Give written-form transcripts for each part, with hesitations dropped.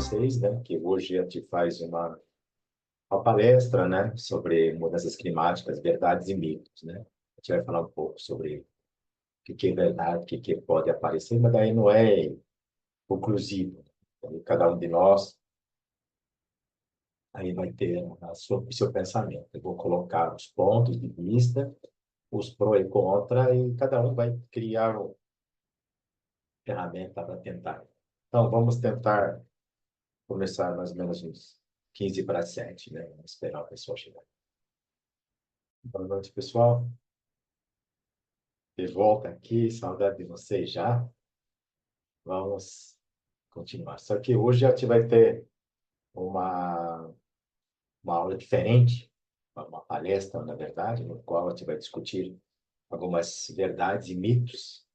vocês, né, que hoje a gente faz uma palestra, né, sobre mudanças climáticas, verdades e mitos, né? A gente vai falar um pouco sobre o que é verdade, o que pode aparecer, mas daí não é conclusivo. Então, cada um de nós aí vai ter o seu pensamento. Eu vou colocar os pontos de vista, os pró e contra, e cada um vai criar uma ferramenta para tentar. Então, vamos tentar começar mais ou menos uns 15 para 7, né? Vamos esperar o pessoal chegar. Boa noite, pessoal. De volta aqui, saudade de vocês já. Vamos continuar. Só que hoje a gente vai ter uma, uma aula diferente, uma palestra, na verdade, no qual a gente vai discutir algumas verdades e mitos.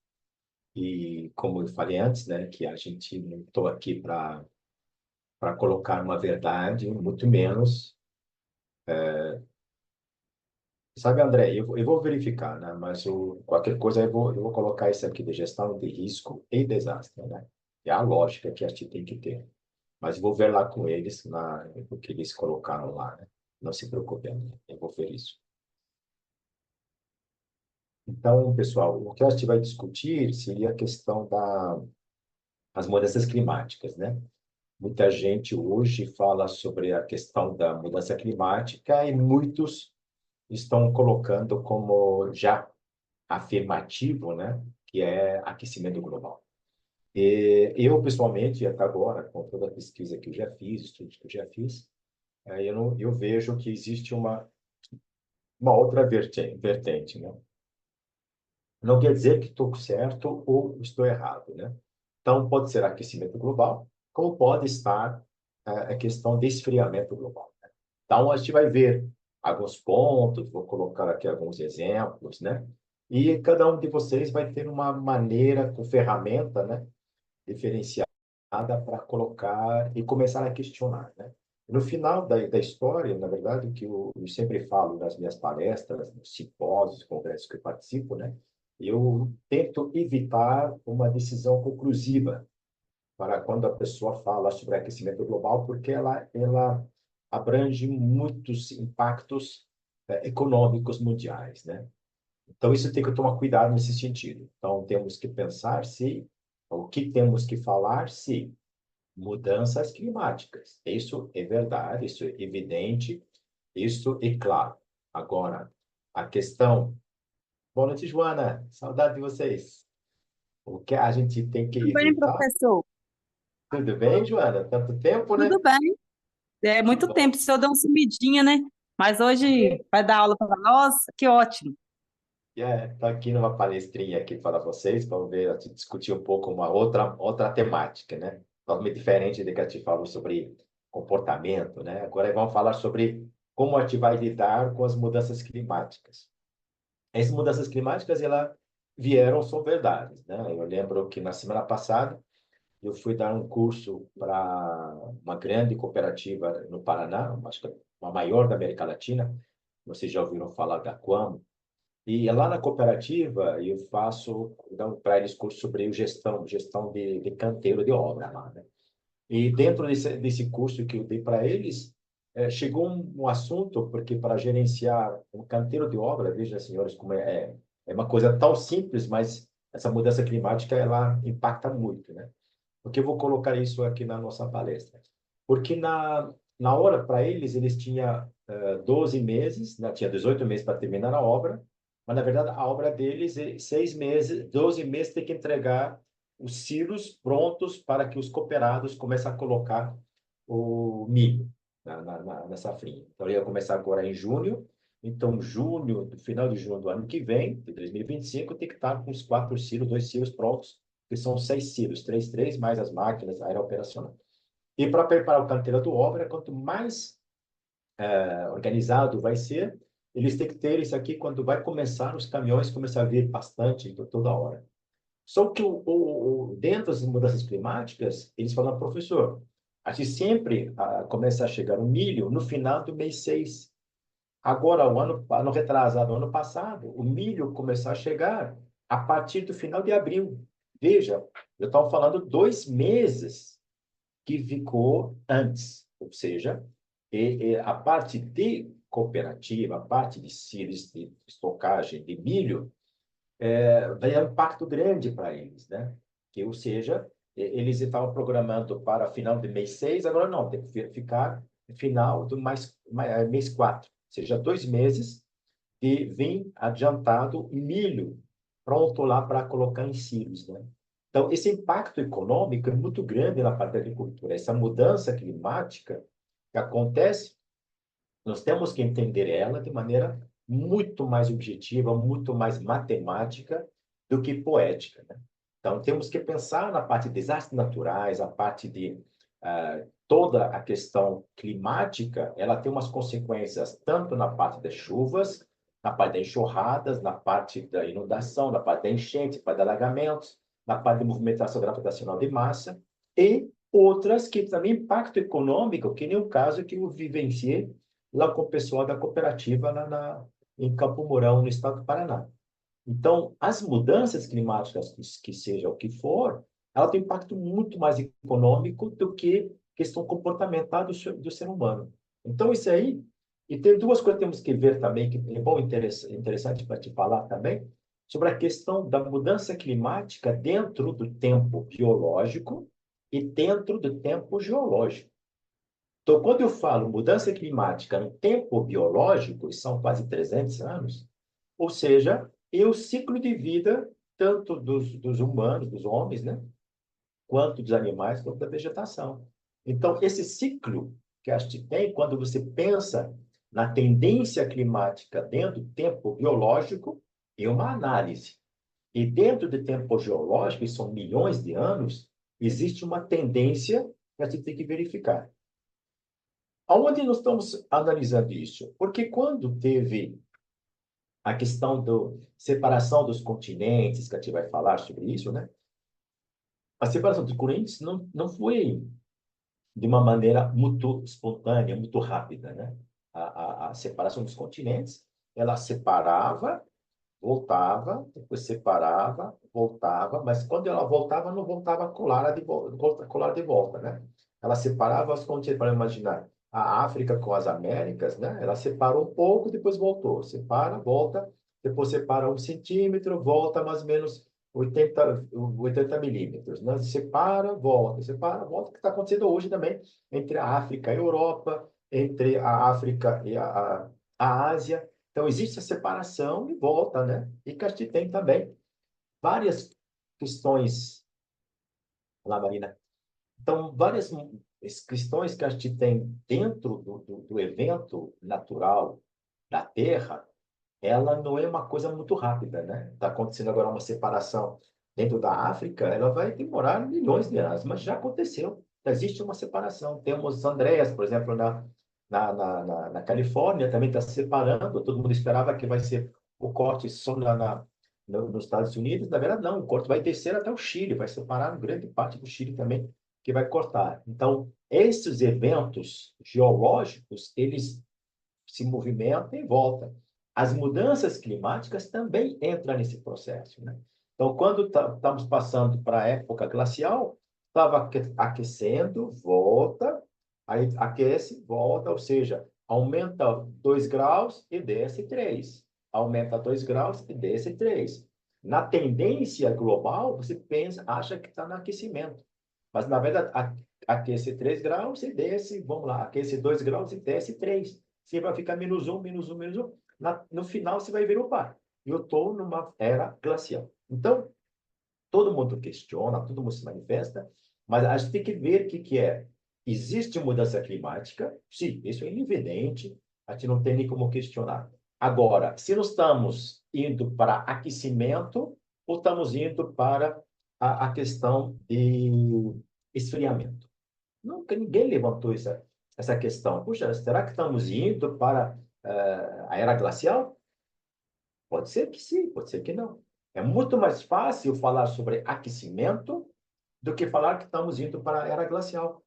E como eu falei antes, né, que a gente não estou aqui para colocar uma verdade, muito menos. Sabe, André, eu vou verificar, né? Mas qualquer coisa eu vou colocar isso aqui de gestão de risco e desastre, né? É a lógica que a gente tem que ter. Mas vou ver lá com eles o que eles colocaram lá, né? Não se preocupem, né? Eu vou ver isso. Então, pessoal, o que a gente vai discutir seria a questão das mudanças climáticas, né? Muita gente hoje fala sobre a questão da mudança climática e muitos estão colocando como já afirmativo, né? Que é aquecimento global. E eu, pessoalmente, até agora, com toda a pesquisa que eu já fiz, estudos que eu já fiz, eu vejo que existe uma outra vertente, né? Não quer dizer que estou certo ou estou errado, né? Então, pode ser aquecimento global, como pode estar a questão de esfriamento global, né? Então, a gente vai ver alguns pontos, vou colocar aqui alguns exemplos, né? E cada um de vocês vai ter uma maneira, com ferramenta, né? Diferenciada para colocar e começar a questionar, né? No final da história, na verdade, o que eu sempre falo nas minhas palestras, nos simpósios, congressos que eu participo, né? Eu tento evitar uma decisão conclusiva para quando a pessoa fala sobre aquecimento global, porque ela abrange muitos impactos econômicos mundiais, né? Então, isso tem que tomar cuidado nesse sentido. Então, temos que pensar se, o que temos que falar se mudanças climáticas. Isso é verdade, isso é evidente, isso é claro. Agora, a questão... Boa noite, Joana. Saudade de vocês. O que a gente tem que Tudo bem, evitar? professor? Tudo bem, Joana? Tanto tempo, né? Tudo bem. É Que muito bom. tempo, o senhor deu uma sumidinha, né? Mas hoje vai dar aula para nós, que ótimo. Estou aqui numa palestrinha aqui para vocês, para ver, a gente discutir um pouco uma outra temática, né? Totalmente diferente do que a gente falou sobre comportamento, né? Agora vamos falar sobre como a gente vai lidar com as mudanças climáticas. Essas mudanças climáticas, elas vieram, são verdades, né? Eu lembro que na semana passada eu fui dar um curso para uma grande cooperativa no Paraná, acho que a maior da América Latina. Vocês já ouviram falar da Coamo? E lá na cooperativa eu faço para eles curso sobre gestão de canteiro de obra lá, né? E dentro desse curso que eu dei para eles, chegou um assunto, porque para gerenciar um canteiro de obra, veja, senhores, como é uma coisa tão simples, mas essa mudança climática, ela impacta muito, né? Porque eu vou colocar isso aqui na nossa palestra. Porque na hora, para eles, eles tinham 12 meses, né? Tinha 18 meses para terminar a obra, mas, na verdade, a obra deles é 6 meses, 12 meses tem que entregar os silos prontos para que os cooperados comecem a colocar o milho na safrinha. Então, ele ia começar agora em junho. Então, junho, no final de junho do ano que vem, de 2025, tem que estar com os 4 silos, 2 silos prontos, que são 6 silos, três mais as máquinas aerooperacionais. E para preparar o canteiro do obra, quanto mais organizado vai ser, eles têm que ter isso aqui quando vai começar, os caminhões começam a vir bastante, toda hora. Só que dentro das mudanças climáticas, eles falam, professor, a gente sempre começa a chegar o milho no final do mês 6. Agora, o ano retrasado, ano passado, o milho começou a chegar a partir do final de abril. Veja, eu estava falando 2 meses. que ficou antes. Ou seja, a parte de cooperativa, a parte de sírios, de estocagem de milho, vai ter um impacto grande para eles, né? Que, ou seja, eles estavam programando para final de mês 6, agora não, tem que ficar no final do mês 4, ou seja, 2 meses de vir adiantado milho pronto lá para colocar em silos, né? Então, esse impacto econômico é muito grande na parte da agricultura. Essa mudança climática que acontece, nós temos que entender ela de maneira muito mais objetiva, muito mais matemática do que poética, né? Então, temos que pensar na parte de desastres naturais, a parte de toda a questão climática, ela tem umas consequências tanto na parte das chuvas, na parte das enxurradas, na parte da inundação, na parte da enchente, na parte de alagamentos, na parte de movimentação gravitacional de massa, e outras que também impacto econômico, que nem o caso que eu vivenciei lá com o pessoal da cooperativa em Campo Mourão, no estado do Paraná. Então, as mudanças climáticas, que seja o que for, ela tem um impacto muito mais econômico do que questão comportamental do ser humano. Então, isso aí, e tem duas coisas que temos que ver também, que é bom, interessante para te falar também, sobre a questão da mudança climática dentro do tempo biológico e dentro do tempo geológico. Então, quando eu falo mudança climática no tempo biológico, e são quase 300 anos, ou seja, é o ciclo de vida tanto dos humanos, dos homens, né? Quanto dos animais, quanto da vegetação. Então, esse ciclo que a gente tem, quando você pensa na tendência climática dentro do tempo biológico, é uma análise. E dentro do tempo geológico, e são milhões de anos, existe uma tendência que a gente tem que verificar. Aonde nós estamos analisando isso? Porque quando teve a questão da separação dos continentes, que a gente vai falar sobre isso, né? A separação dos continentes não foi de uma maneira muito espontânea, muito rápida, né? A separação dos continentes, ela separava, voltava, depois separava, voltava, mas quando ela voltava, não voltava colar de volta, né? Ela separava os continentes, para imaginar, a África com as Américas, né? Ela separou um pouco, depois voltou, separa, volta, depois separa 1 centímetro, volta mais ou menos 80 milímetros, né? Separa, volta, o que está acontecendo hoje também entre a África e a Europa, entre a África e a Ásia. Então, existe a separação e volta, né? E que a gente tem também várias questões lá, Marina. Então, várias questões que a gente tem dentro do evento natural da Terra, ela não é uma coisa muito rápida, né? Está acontecendo agora uma separação dentro da África, ela vai demorar milhões de anos, mas já aconteceu. Existe uma separação. Temos Andréas, por exemplo, na Califórnia, também está se separando. Todo mundo esperava que vai ser o corte só nos Estados Unidos. Na verdade, não. O corte vai descer até o Chile, vai separar grande parte do Chile também, que vai cortar. Então, esses eventos geológicos, eles se movimentam e voltam. As mudanças climáticas também entram nesse processo, né? Então, quando estamos passando para a época glacial, estava aquecendo, volta, aí aquece, volta, ou seja, aumenta 2 graus e desce 3. Aumenta 2 graus e desce 3. Na tendência global, você pensa, acha que está no aquecimento. Mas, na verdade, aquece 3 graus e desce, vamos lá, aquece 2 graus e desce 3. Você vai ficar -1, -1, -1. No final, você vai ver, opa, eu estou numa era glacial. Então, todo mundo questiona, todo mundo se manifesta, mas a gente tem que ver o que é. Existe mudança climática? Sim, isso é evidente, a gente não tem nem como questionar. Agora, se nós estamos indo para aquecimento ou estamos indo para a questão de esfriamento? Nunca ninguém levantou essa questão. Puxa, será que estamos indo para a era glacial? Pode ser que sim, pode ser que não. É muito mais fácil falar sobre aquecimento do que falar que estamos indo para a era glacial.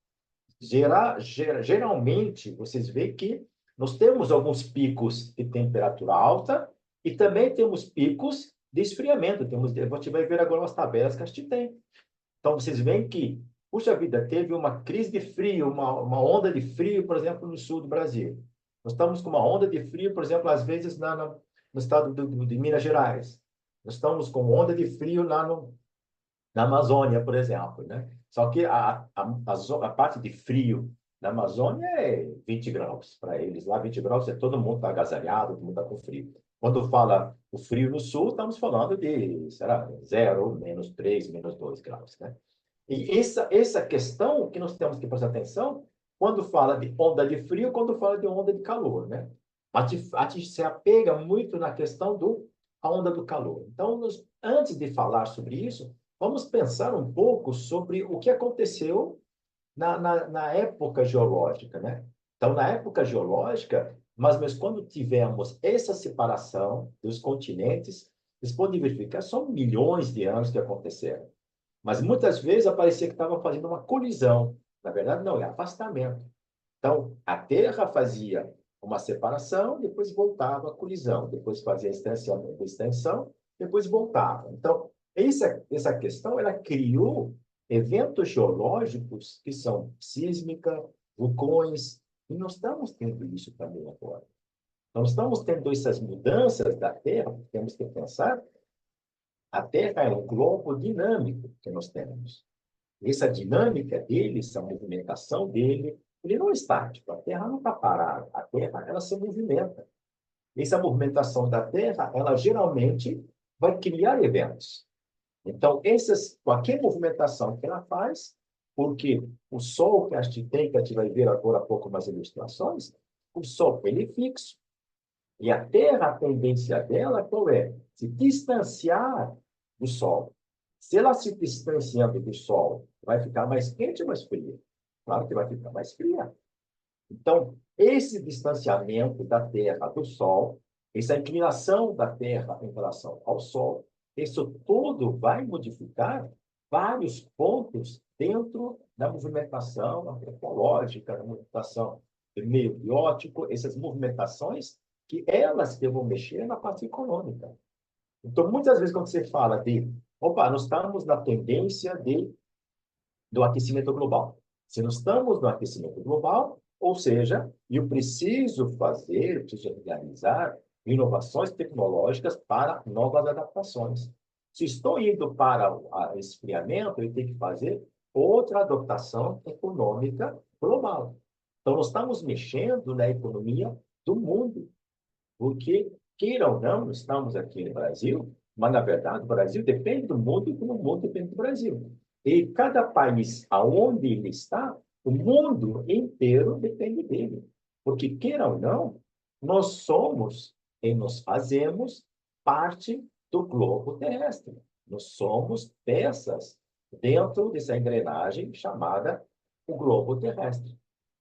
Geralmente, vocês veem que nós temos alguns picos de temperatura alta e também temos picos de esfriamento. A gente vai ver agora as tabelas que a gente tem. Então, vocês veem que, puxa vida, teve uma crise de frio, uma onda de frio, por exemplo, no sul do Brasil. Nós estamos com uma onda de frio, por exemplo, às vezes no estado de Minas Gerais. Nós estamos com onda de frio lá na Amazônia, por exemplo, né? Só que a parte de frio na Amazônia é 20 graus para eles. Lá, 20 graus, todo mundo está agasalhado, todo mundo está com frio. Quando fala o frio no sul, estamos falando de, será, 0, -3, -2 graus, né? E essa questão que nós temos que prestar atenção quando fala de onda de frio, quando fala de onda de calor, né? A gente se apega muito na questão a onda do calor. Então, antes de falar sobre isso, vamos pensar um pouco sobre o que aconteceu na época geológica, né? Então, na época geológica, mas quando tivemos essa separação dos continentes, vocês podem verificar, são milhões de anos que aconteceram. Mas muitas vezes aparecia que estava fazendo uma colisão. Na verdade, não, é afastamento. Então, a Terra fazia uma separação, depois voltava a colisão, depois fazia extensão, depois voltava. Então, essa questão ela criou eventos geológicos que são sísmica, vulcões, e nós estamos tendo isso também agora. Nós estamos tendo essas mudanças da Terra, temos que pensar, a Terra é um globo dinâmico que nós temos. Essa dinâmica dele, essa movimentação dele, ele não é estático. A Terra não está parada. A Terra, ela se movimenta. Essa movimentação da Terra, ela geralmente vai criar eventos. Então, qualquer movimentação que ela faz, porque o Sol que a gente tem, que a gente vai ver agora há pouco mais ilustrações, o Sol ele é fixo. E a Terra, a tendência dela, qual é? Se distanciar do Sol. Se ela se distanciando do Sol, vai ficar mais quente ou mais fria? Claro que vai ficar mais fria. Então, esse distanciamento da Terra do Sol, essa inclinação da Terra em relação ao Sol, isso tudo vai modificar vários pontos dentro da movimentação antropológica, da movimentação do meio biótico, essas movimentações que elas que vão mexer na parte econômica. Então, muitas vezes, quando você fala opa, nós estamos na tendência do aquecimento global. Se nós estamos no aquecimento global, ou seja, eu preciso realizar inovações tecnológicas para novas adaptações. Se estou indo para o esfriamento, eu tenho que fazer outra adaptação econômica global. Então, nós estamos mexendo na economia do mundo, porque, queira ou não, estamos aqui no Brasil, mas, na verdade, o Brasil depende do mundo e o mundo depende do Brasil. E cada país aonde ele está, o mundo inteiro depende dele. Porque, queira ou não, nós somos e nos fazemos parte do globo terrestre. Nós somos peças dentro dessa engrenagem chamada o globo terrestre.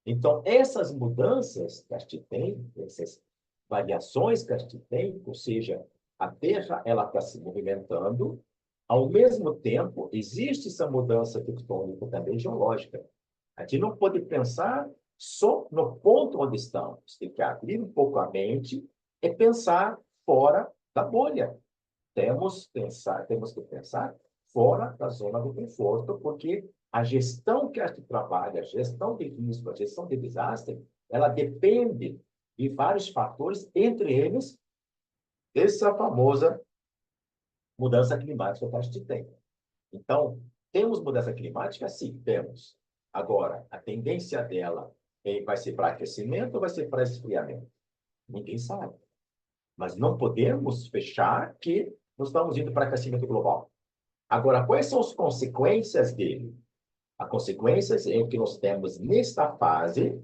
Então, essas mudanças que a gente tem, essas variações que a gente tem, ou seja, a Terra ela está se movimentando, ao mesmo tempo, existe essa mudança tectônica também geológica. A gente não pode pensar só no ponto onde estamos. Tem que abrir um pouco a mente e pensar fora da bolha. Temos que pensar fora da zona do conforto, porque a gestão que a gente trabalha, a gestão de risco, a gestão de desastre, ela depende de vários fatores, entre eles, essa famosa mudança climática que a gente tem. Então, temos mudança climática? Sim, temos. Agora, a tendência dela vai ser para aquecimento ou vai ser para esfriamento? Ninguém sabe. Mas não podemos fechar que nós estamos indo para aquecimento global. Agora, quais são as consequências dele? As consequências é que nós temos nesta fase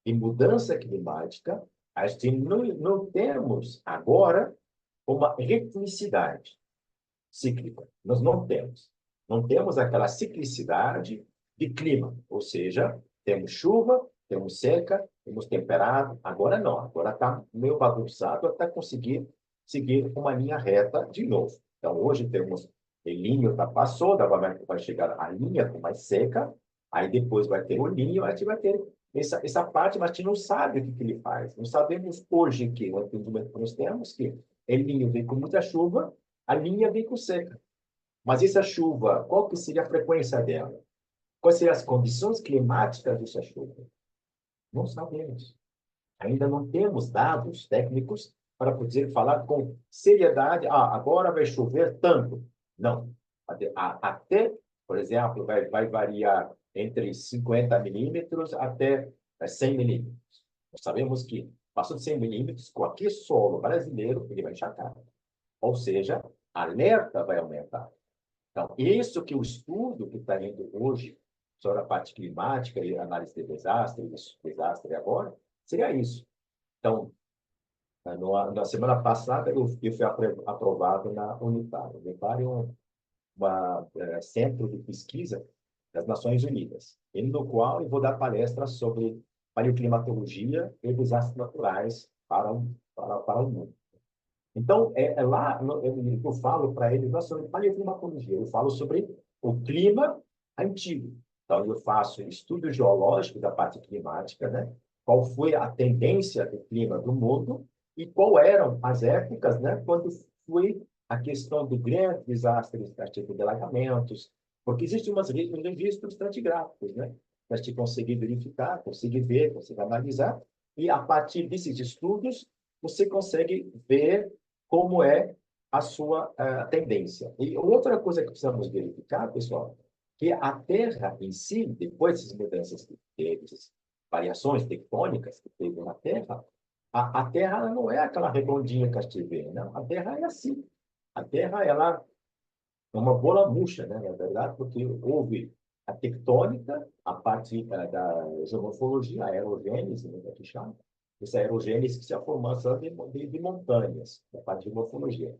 de mudança climática, a gente não temos agora uma ritmicidade cíclica. Nós não temos. Não temos aquela ciclicidade de clima, ou seja, temos chuva, temos seca, temos temperado. Agora não, agora está meio bagunçado até conseguir seguir uma linha reta de novo. Então, hoje temos El Niño já passou, vai chegar a linha mais seca, aí depois vai ter o Niño, a gente vai ter essa parte, mas a gente não sabe o que ele faz. Não sabemos hoje que o entendimento que nós temos que El Niño vem com muita chuva, a linha vem com seca. Mas essa chuva, qual que seria a frequência dela? Quais serão as condições climáticas dessa chuva? Não sabemos. Ainda não temos dados técnicos para poder falar com seriedade. Ah, agora vai chover tanto. Não. Até, por exemplo, vai variar entre 50 milímetros até 100 milímetros. Nós sabemos que passou de 100 milímetros, qualquer solo brasileiro ele vai encharcar. Ou seja, a alerta vai aumentar. Então, isso que o estudo que está indo hoje sobre a parte climática e análise de desastre agora, seria isso. Então, na semana passada, eu fui aprovado na Unitário. Unitário é centro de pesquisa das Nações Unidas, no qual eu vou dar palestra sobre paleoclimatologia e desastres naturais para o mundo. Então, lá eu falo para eles não sobre paleoclimatologia, eu falo sobre o clima antigo. Então, eu faço estudo geológico da parte climática, né? Qual foi a tendência do clima do mundo e qual eram as épocas, né? Quando foi a questão do grande desastre, tipo de alagamentos, porque existem uns registros estratigráficos, né? Para gente conseguir verificar, conseguir ver, conseguir analisar, e a partir desses estudos, você consegue ver como é a sua tendência. E outra coisa que precisamos verificar, pessoal, que a Terra em si, depois dessas mudanças que teve, essas variações tectônicas que teve na Terra, a Terra não é aquela redondinha que a gente vê, não. A Terra é assim. A Terra, ela é uma bola murcha, né, na verdade, porque houve a tectônica, a parte da geomorfologia, a aerogênese, né, que chama, essa aerogênese que se é a formação de montanhas, da parte de morfologia.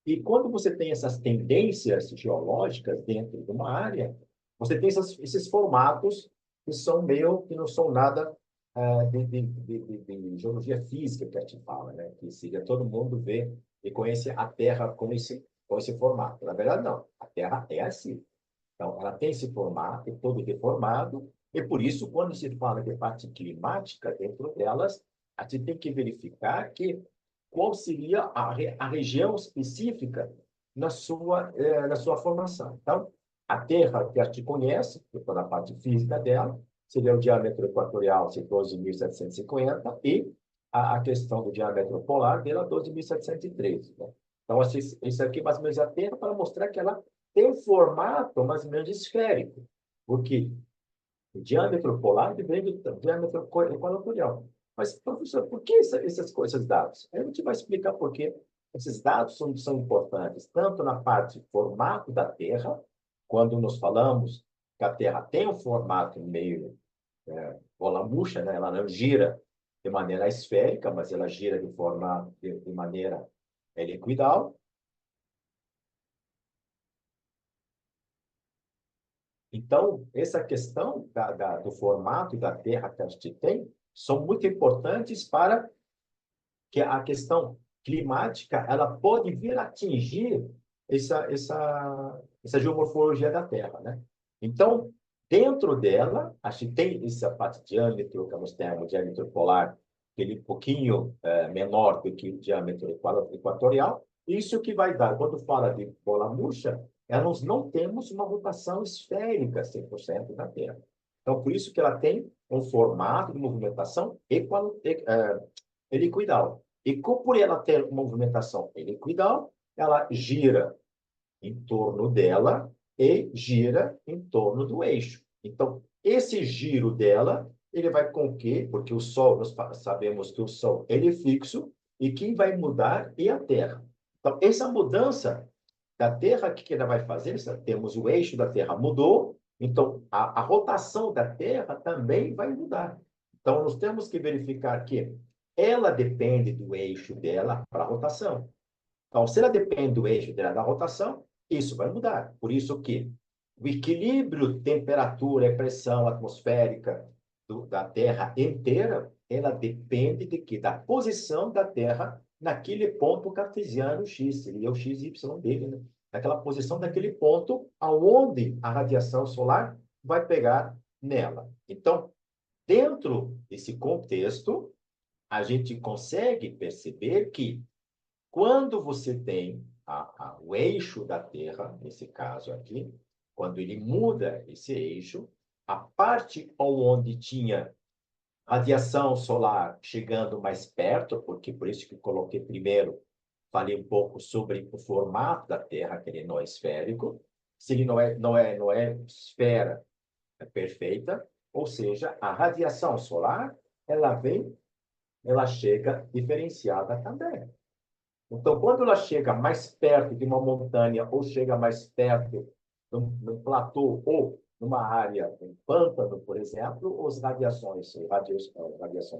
E quando você tem essas tendências geológicas dentro de uma área, você tem esses formatos que são que não são nada de geologia física que a gente fala, né? Que seria todo mundo ver e conhecer a Terra com esse formato. Na verdade, não. A Terra é assim. Então, ela tem esse formato todo deformado, e por isso, quando se fala de parte climática dentro delas, a gente tem que verificar qual seria a região específica na sua formação. Então, a Terra que a gente conhece, toda a parte física dela, seria o diâmetro equatorial, 12.750, e a questão do diâmetro polar dela, 12.713. Né? Então, isso aqui mais ou menos é a Terra para mostrar que ela tem um formato mais ou menos esférico, porque o diâmetro polar vem do diâmetro equatorial. Mas, professor, por que esses dados? A gente vai explicar por que esses dados são importantes, tanto na parte formato da Terra, quando nós falamos que a Terra tem um formato meio bola murcha, né? Ela não gira de maneira esférica, mas ela gira de maneira helicoidal. Então, essa questão do formato da Terra que a gente tem são muito importantes para que a questão climática ela pode vir a atingir essa geomorfologia da Terra, né? Então, dentro dela, a gente tem essa parte de diâmetro, que nós temos o diâmetro polar, aquele pouquinho menor do que o diâmetro equatorial. Isso que vai dar, quando fala de bola murcha, nós não temos uma rotação esférica 100% da Terra. Então, por isso que ela tem um formato de movimentação helicoidal. E por ela ter movimentação helicoidal, ela gira em torno dela e gira em torno do eixo. Então, esse giro dela, ele vai com que, porque o Sol, nós sabemos que o Sol ele é fixo, e quem vai mudar é a Terra. Então, essa mudança da Terra, o que ela vai fazer? Temos o eixo da Terra mudou, então a rotação da Terra também vai mudar. Então, nós temos que verificar que ela depende do eixo dela para a rotação. Então, se ela depende do eixo dela da rotação, isso vai mudar. Por isso que o equilíbrio temperatura e pressão atmosférica da Terra inteira, ela depende de quê? Da posição da Terra naquele ponto cartesiano X, seria o x, y dele, né? Naquela posição daquele ponto aonde a radiação solar vai pegar nela. Então, dentro desse contexto, a gente consegue perceber que quando você tem o eixo da Terra, nesse caso aqui, quando ele muda esse eixo, a parte onde tinha radiação solar chegando mais perto, porque por isso que eu coloquei primeiro, falei um pouco sobre o formato da Terra, que ele não é esférico. Se ele não é esfera perfeita, ou seja, a radiação solar, ela chega diferenciada também. Então, quando ela chega mais perto de uma montanha ou chega mais perto de um platô ou numa área, um pântano, por exemplo, radiações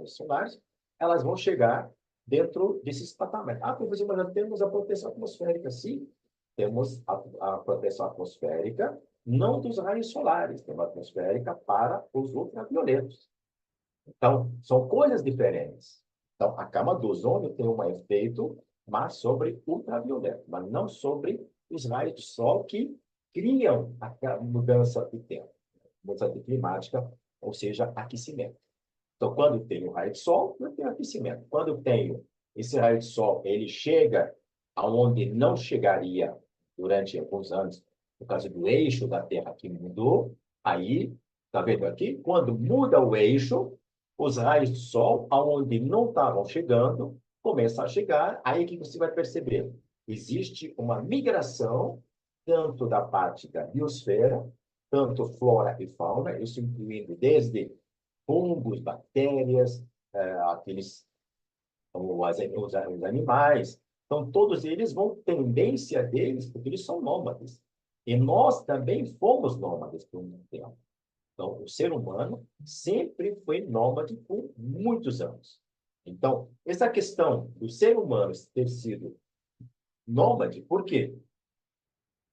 solares, elas vão chegar dentro desses patamares. Ah, professor, mas nós temos a proteção atmosférica. Sim, temos a proteção atmosférica, não dos raios solares, temos a atmosférica para os ultravioletos. Então, são coisas diferentes. Então, a camada do ozônio tem um efeito mas sobre ultravioleta, mas não sobre os raios do sol que criam a mudança de tempo, mudança climática, ou seja, aquecimento. Então, quando tem o raio de sol, eu tenho aquecimento. Quando eu tenho esse raio de sol, ele chega aonde não chegaria durante alguns anos, por causa do eixo da Terra que mudou, aí, tá vendo aqui? Quando muda o eixo, os raios do sol, aonde não estavam chegando, começam a chegar, aí que você vai perceber. Existe uma migração, tanto da parte da biosfera, tanto flora e fauna, isso incluindo desde fungos, bactérias, os animais. Então, todos eles vão, tendência deles, porque eles são nômades. E nós também fomos nômades por muito tempo. Então, o ser humano sempre foi nômade por muitos anos. Então, essa questão do ser humano ter sido nômade, por quê?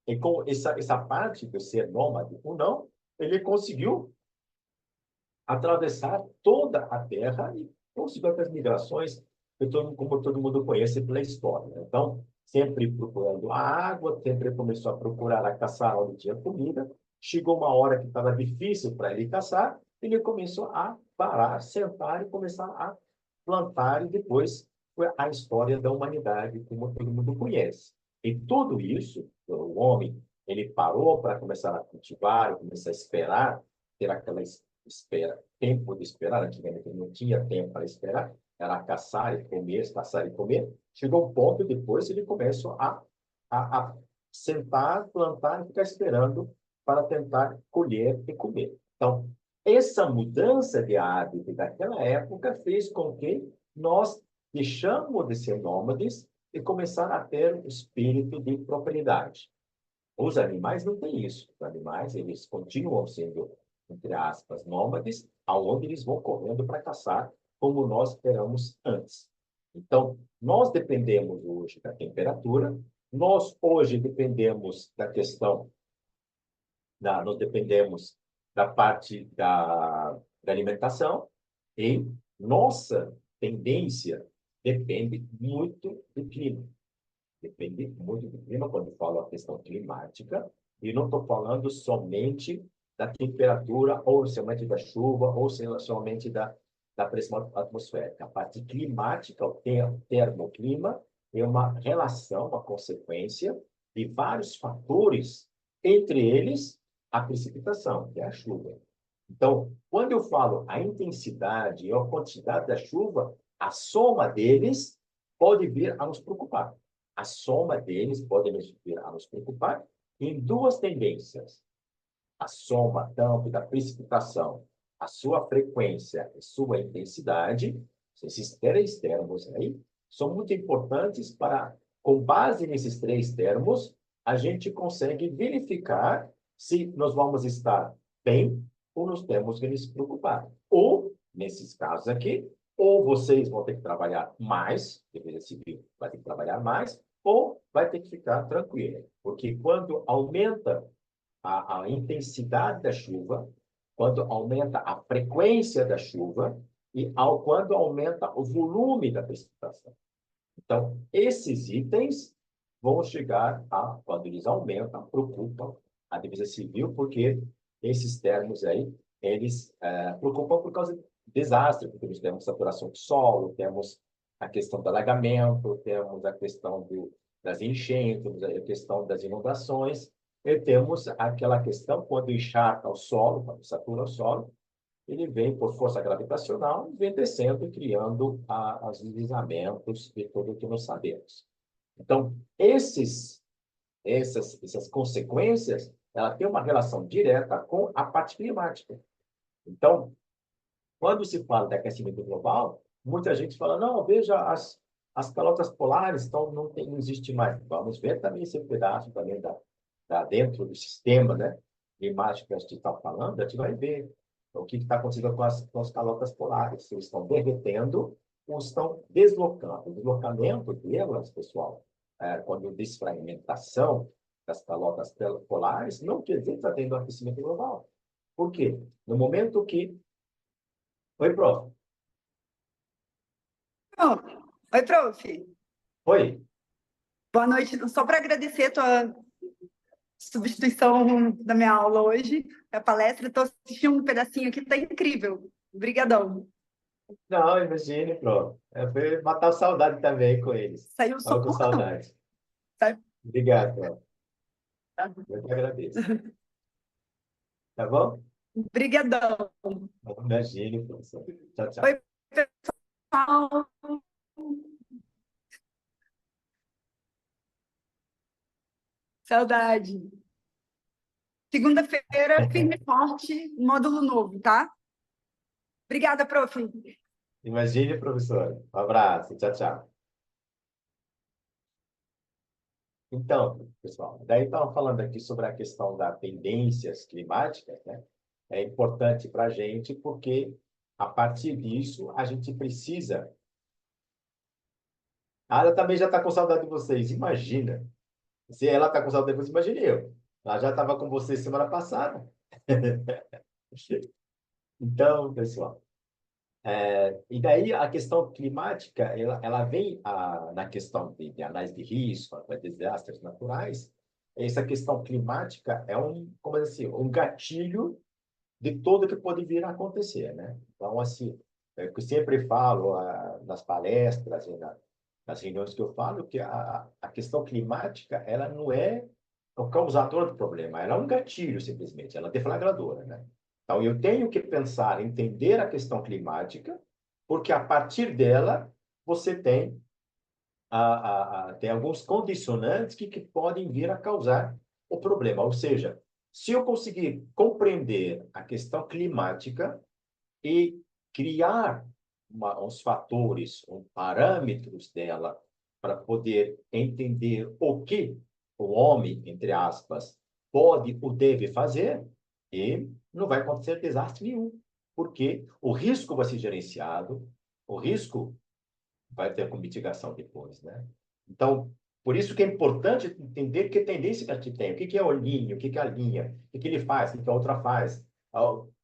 E com essa parte do ser nômade ou não, ele conseguiu atravessar toda a Terra e conseguiu as migrações, como todo mundo conhece pela história. Então, sempre procurando a água, sempre começou a procurar, a caçar onde tinha comida. Chegou uma hora que estava difícil para ele caçar, ele começou a parar, sentar e começar a plantar, e depois foi a história da humanidade, como todo mundo conhece. E tudo isso, o homem, ele parou para começar a cultivar, começar a esperar, ter aquela espera, tempo de esperar, antigamente não tinha tempo para esperar, era caçar e comer, caçar e comer. Chegou um ponto, depois ele começa a sentar, plantar e ficar esperando para tentar colher e comer. Então, essa mudança de hábito daquela época fez com que nós deixamos de ser nômades e começar a ter o espírito de propriedade. Os animais não têm isso. Os animais, eles continuam sendo, entre aspas, nômades, aonde eles vão correndo para caçar, como nós éramos antes. Então, nós dependemos hoje da temperatura, nós hoje dependemos da questão, nós dependemos da parte da alimentação, e nossa tendência depende muito do clima. Depende muito do clima, quando eu falo a questão climática, e não estou falando somente da temperatura, ou somente da chuva, ou somente da pressão atmosférica. A parte climática, o termoclima, é uma relação, uma consequência de vários fatores, entre eles a precipitação, que é a chuva. Então, quando eu falo a intensidade e a quantidade da chuva, a soma deles pode vir a nos preocupar. A soma deles pode vir a nos preocupar em duas tendências. A soma tanto da precipitação, a sua frequência e sua intensidade, esses três termos aí, são muito importantes para, com base nesses três termos, a gente consegue verificar se nós vamos estar bem ou nós temos que nos preocupar. Ou, nesses casos aqui, ou vocês vão ter que trabalhar mais, Defesa Civil vai ter que trabalhar mais, ou vai ter que ficar tranquilo. Porque quando aumenta a intensidade da chuva, quando aumenta a frequência da chuva e quando aumenta o volume da precipitação. Então, esses itens vão chegar a, quando eles aumentam, preocupam a Defesa Civil, porque esses termos aí, eles preocupam por causa de desastre, porque nós temos saturação de solo, temos a questão do alagamento, temos a questão das enchentes, a questão das inundações, E temos aquela questão, quando encharca o solo, quando satura o solo, ele vem por força gravitacional, vem descendo e criando os deslizamentos e tudo o que nós sabemos. Então, essas consequências, ela tem uma relação direta com a parte climática. Então, quando se fala de aquecimento global, muita gente fala, não, veja, as calotas polares então, não existe mais. Vamos ver também esse pedaço também dentro do sistema, né, climático que a gente está falando, a gente vai ver o que está acontecendo com as calotas polares. Se eles estão derretendo ou estão deslocando. O deslocamento delas, pessoal, quando desfragmentação das calotas polares, não quer dizer que está tendo aquecimento global. Por quê? No momento que... Oi, prof. Bom, oi, prof. Oi. Boa noite. Só para agradecer a tua substituição da minha aula hoje, a palestra. Estou assistindo um pedacinho aqui, está incrível. Obrigadão. Não, imagine, prof. Foi matar a saudade também com eles. Saiu Estava com som? Não. saudade. Saiu. Obrigado, prof. Eu que agradeço. Tá bom? Obrigadão. Imagine, professor. Tchau, tchau. Oi, pessoal. Saudade. Segunda-feira, firme e forte, módulo novo, tá? Obrigada, prof. Imagine, professor. Um abraço. Tchau, tchau. Então, pessoal, daí estava falando aqui sobre a questão das tendências climáticas, né? É importante para a gente porque, a partir disso, a gente precisa... Ela também já está com saudade de vocês. Imagina. Se ela está com saudade de vocês, imagine eu. Ela já estava com vocês semana passada. Então, pessoal, e daí a questão climática, ela vem na questão de análise de risco, para desastres naturais. Essa questão climática é como assim, um gatilho de tudo que pode vir a acontecer, né? Então, assim, é o que eu sempre falo nas palestras e nas reuniões que eu falo, que a questão climática, ela não é o causador do problema, ela é um gatilho, simplesmente, ela é deflagradora, né? Então, eu tenho que pensar, entender a questão climática, porque a partir dela, você tem alguns condicionantes que podem vir a causar o problema. Ou seja, se eu conseguir compreender a questão climática e criar uns fatores, parâmetros dela, para poder entender o que o homem, entre aspas, pode ou deve fazer, e não vai acontecer desastre nenhum, porque o risco vai ser gerenciado, o risco vai ter com mitigação depois, né? Então, por isso que é importante entender que tendência que a gente tem, o que é o linho, o que é a linha, o que ele faz, o que a outra faz.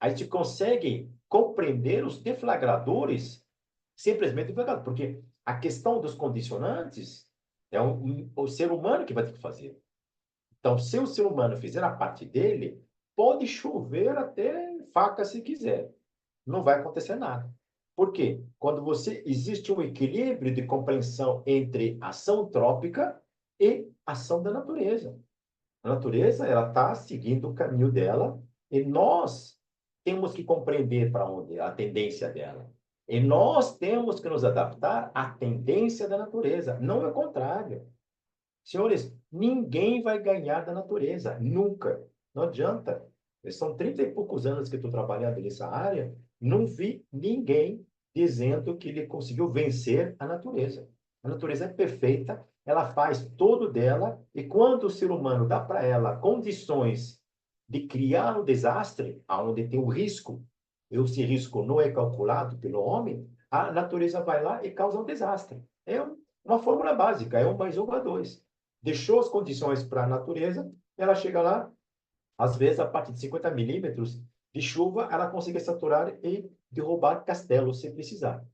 A gente consegue compreender os deflagradores simplesmente deflagradores, porque a questão dos condicionantes é o ser humano que vai ter que fazer. Então, se o ser humano fizer a parte dele, pode chover até faca se quiser. Não vai acontecer nada. Por quê? Quando existe um equilíbrio de compreensão entre ação trópica e ação da natureza. A natureza, ela está seguindo o caminho dela e nós temos que compreender para onde a tendência dela. E nós temos que nos adaptar à tendência da natureza, não é o contrário. Senhores, ninguém vai ganhar da natureza, nunca. Não adianta. São 30 e poucos anos que estou trabalhando nessa área, não vi ninguém dizendo que ele conseguiu vencer a natureza. A natureza é perfeita, ela faz todo dela, e quando o ser humano dá para ela condições de criar um desastre, aonde tem o risco, e esse risco não é calculado pelo homem, a natureza vai lá e causa um desastre. É uma fórmula básica, é 1 mais 1 igual a 2. Deixou as condições para a natureza, ela chega lá, às vezes, a partir de 50 milímetros de chuva, ela consegue saturar e derrubar castelos se precisar.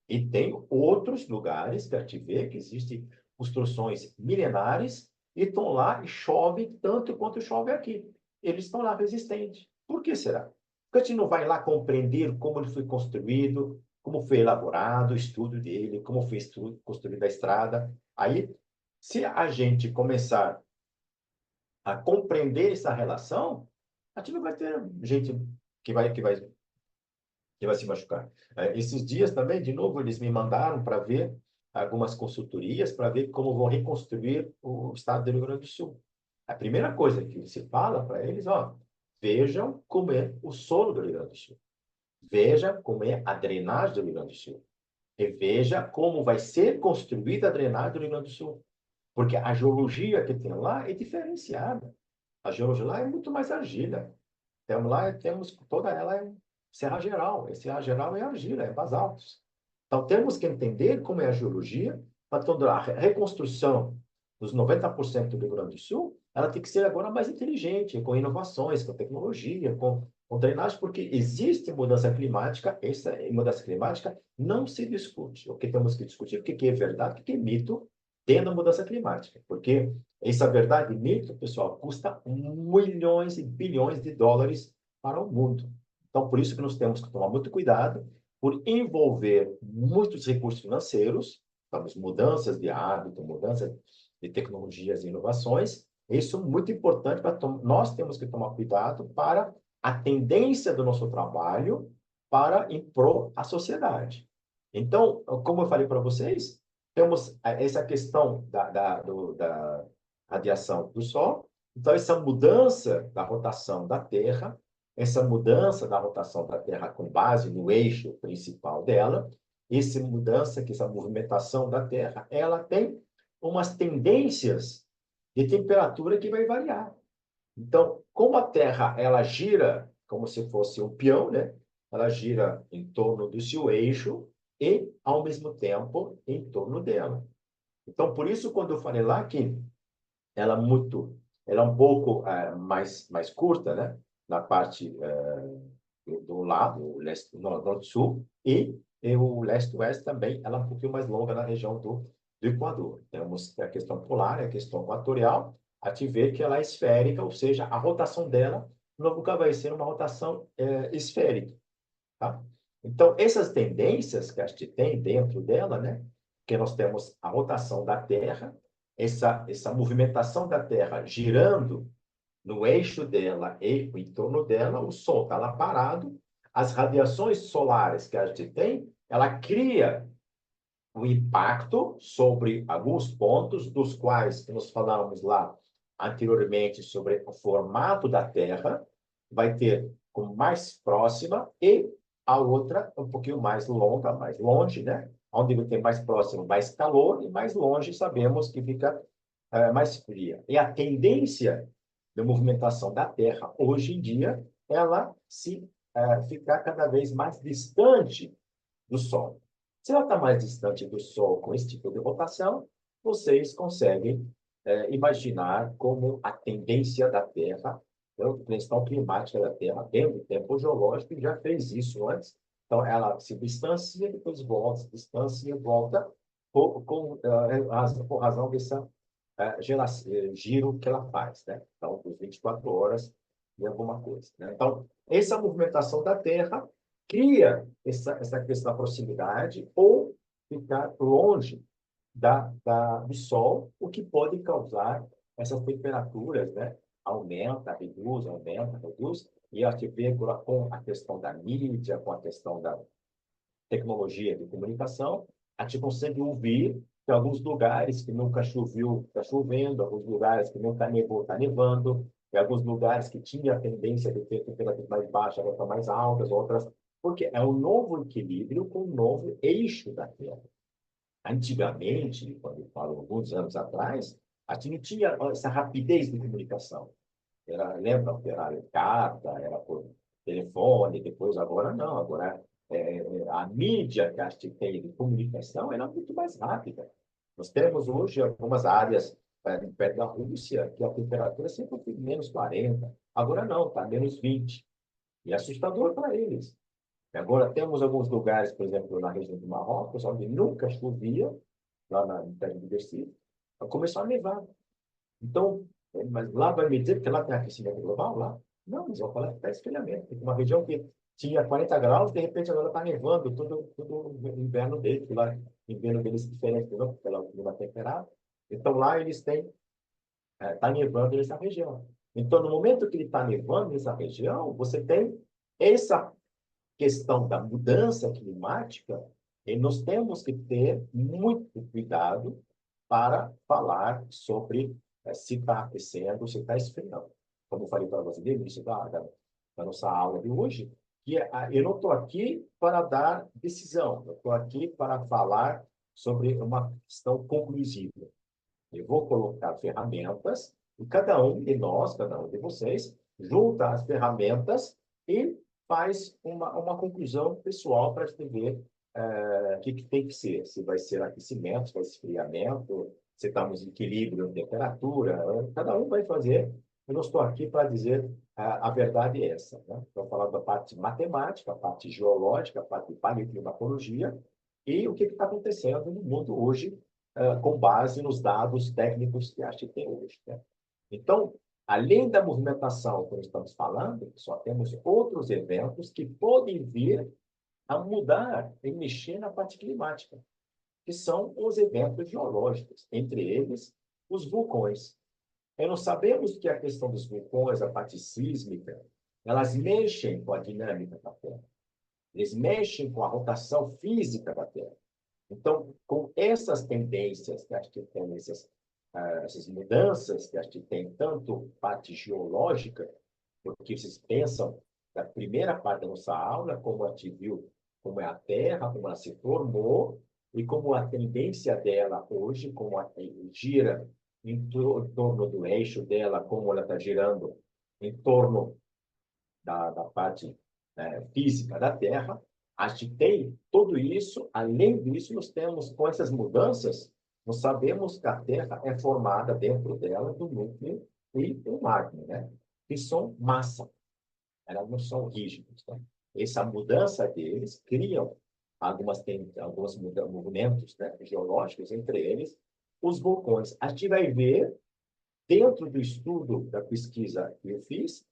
E tem outros lugares que a gente vê que existem construções milenares e estão lá e chove tanto quanto chove aqui. Eles estão lá resistentes. Por que será? Porque a gente não vai lá compreender como ele foi construído, como foi elaborado o estudo dele, como foi construída a estrada. Aí, se a gente começar a compreender essa relação, a gente não vai ter gente que vai se machucar. Esses dias também, de novo, eles me mandaram para ver algumas consultorias para ver como vão reconstruir o estado do Rio Grande do Sul. A primeira coisa que se fala para eles, ó, vejam como é o solo do Rio Grande do Sul. Veja como é a drenagem do Rio Grande do Sul. E veja como vai ser construída a drenagem do Rio Grande do Sul. Porque a geologia que tem lá é diferenciada. A geologia lá é muito mais argila. Temos toda ela é Serra Geral. E Serra Geral é argila, é basaltos. Então, temos que entender como é a geologia para toda a reconstrução dos 90% do Rio Grande do Sul, ela tem que ser agora mais inteligente, com inovações, com tecnologia, com drenagem, porque existe mudança climática, essa mudança climática não se discute. O que temos que discutir, o que é verdade, o que é mito dentro da mudança climática, porque essa verdade e mito, pessoal, custa milhões e bilhões de dólares para o mundo. Então, por isso que nós temos que tomar muito cuidado por envolver muitos recursos financeiros, estamos mudanças de hábito, mudanças de tecnologias e inovações. Isso é muito importante para nós temos que tomar cuidado para a tendência do nosso trabalho para impor a sociedade. Então, como eu falei para vocês, temos essa questão da radiação do Sol. Então, essa mudança da rotação da Terra, essa mudança da rotação da Terra com base no eixo principal dela, essa mudança, que essa movimentação da Terra, ela tem umas tendências de temperatura que vai variar. Então, como a Terra ela gira como se fosse um peão, né? Ela gira em torno do seu eixo e, ao mesmo tempo, em torno dela. Então, por isso, quando eu falei lá que ela é um pouco mais curta, né? Na parte do lado, o leste, norte-sul, e o leste-oeste também, ela é um pouquinho mais longa na região do Equador. Temos a questão polar, a questão equatorial, a gente vê que ela é esférica, ou seja, a rotação dela nunca vai ser uma rotação esférica, tá? Então, essas tendências que a gente tem dentro dela, né? Que nós temos a rotação da Terra, essa movimentação da Terra girando no eixo dela e em torno dela, o Sol está lá parado, as radiações solares que a gente tem, ela cria um impacto sobre alguns pontos, dos quais que nós falamos lá anteriormente sobre o formato da Terra, vai ter como mais próxima e a outra um pouquinho mais longa, mais longe, né? Onde vai ter mais próximo, mais calor, e mais longe sabemos que fica mais fria. E a tendência da movimentação da Terra hoje em dia, ela se ficar cada vez mais distante do Sol. Se ela está mais distante do Sol com esse tipo de rotação, vocês conseguem imaginar como a tendência da Terra, a questão climática da Terra, dentro do tempo geológico, já fez isso antes. Então, ela se distancia, depois volta, se distancia, volta, por razão dessa giro que ela faz, né? Então, por 24 horas e alguma coisa, né? Então, essa movimentação da Terra cria essa questão da proximidade ou ficar longe do Sol, o que pode causar essas temperaturas, né? Aumenta, reduz, e a gente vê agora com a questão da mídia, com a questão da tecnologia de comunicação, a gente consegue ouvir que alguns lugares que nunca choveu, está chovendo, alguns lugares que nunca nevou, está nevando, e alguns lugares que tinha a tendência de ter temperaturas mais baixas, agora estão mais altas, outras, porque é um novo equilíbrio com um novo eixo da Terra. Antigamente, quando eu falo alguns anos atrás, a gente não tinha essa rapidez de comunicação. Lembra, era carta, era por telefone, depois agora não, agora a mídia que a gente tem de comunicação era muito mais rápida. Nós temos hoje algumas áreas perto da Rússia que a temperatura sempre foi menos 40, agora não, está menos 20. E é assustador para eles. Agora temos alguns lugares, por exemplo, na região do Marrocos, onde nunca chovia, lá na terra do Recife, começou a nevar. Então, mas lá vai me dizer que lá tem aquecimento global? Lá? Não, mas eu vou falar que está esfriamento. Tem uma região que tinha 40 graus, de repente agora está nevando, todo inverno deles, lá, inverno deles é diferente, não? Porque lá o clima é temperado. Então, lá eles têm está nevando nessa região. Então, no momento que ele está nevando nessa região, você tem essa questão da mudança climática, e nós temos que ter muito cuidado para falar sobre se está aquecendo, se está esfriando. Como eu falei para você no início da nossa aula de hoje, que eu não estou aqui para dar decisão, eu estou aqui para falar sobre uma questão conclusiva. Eu vou colocar ferramentas e cada um de nós, cada um de vocês, junta as ferramentas e faz uma conclusão pessoal para escrever o que tem que ser. Se vai ser aquecimento, se vai ser esfriamento, se estamos em equilíbrio de temperatura. Cada um vai fazer. Eu não estou aqui para dizer a verdade é essa. Né? Estou falando da parte matemática, a parte geológica, a parte de paleoclimatologia e o que está acontecendo no mundo hoje com base nos dados técnicos que a gente tem hoje. Né? Então, além da movimentação que nós estamos falando, só temos outros eventos que podem vir a mudar e mexer na parte climática, que são os eventos geológicos, entre eles os vulcões. E nós sabemos que a questão dos vulcões, a parte sísmica, elas mexem com a dinâmica da Terra. Eles mexem com a rotação física da Terra. Então, com essas tendências que a gente tem, essas mudanças que a gente tem, tanto parte geológica, porque vocês pensam da primeira parte da nossa aula, como a gente viu, como é a Terra, como ela se formou, e como a tendência dela hoje, como ela gira em torno do eixo dela, como ela está girando em torno da parte física da Terra, a gente tem tudo isso. Além disso, nós temos, com essas mudanças, nós sabemos que a Terra é formada dentro dela do núcleo e do magma, né? Que são massa, elas não são rígidas. Né? Essa mudança deles criam alguns movimentos, né, geológicos, entre eles os vulcões. A gente vai ver, dentro do estudo da pesquisa que eu fiz,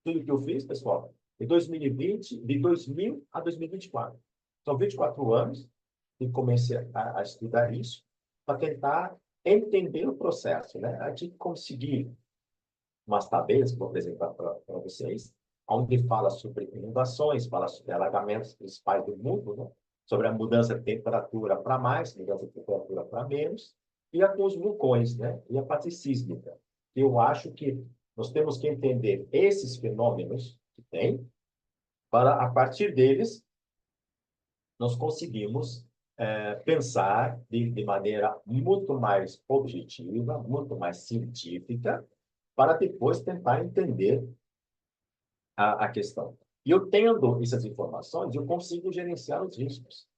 tudo que eu fiz, pessoal, de 2020, de 2000 a 2024. São 24 anos que comecei a estudar isso para tentar entender o processo, né? A gente conseguir umas tabelas que vou apresentar para vocês, onde fala sobre inundações, fala sobre alagamentos principais do mundo, né? Sobre a mudança de temperatura para mais, mudança de temperatura para menos, e com os vulcões, né? E a parte sísmica. Eu acho que nós temos que entender esses fenômenos que tem, para, a partir deles, nós conseguimos pensar de maneira muito mais objetiva, muito mais científica, para depois tentar entender a questão. E eu tendo essas informações, eu consigo gerenciar os riscos.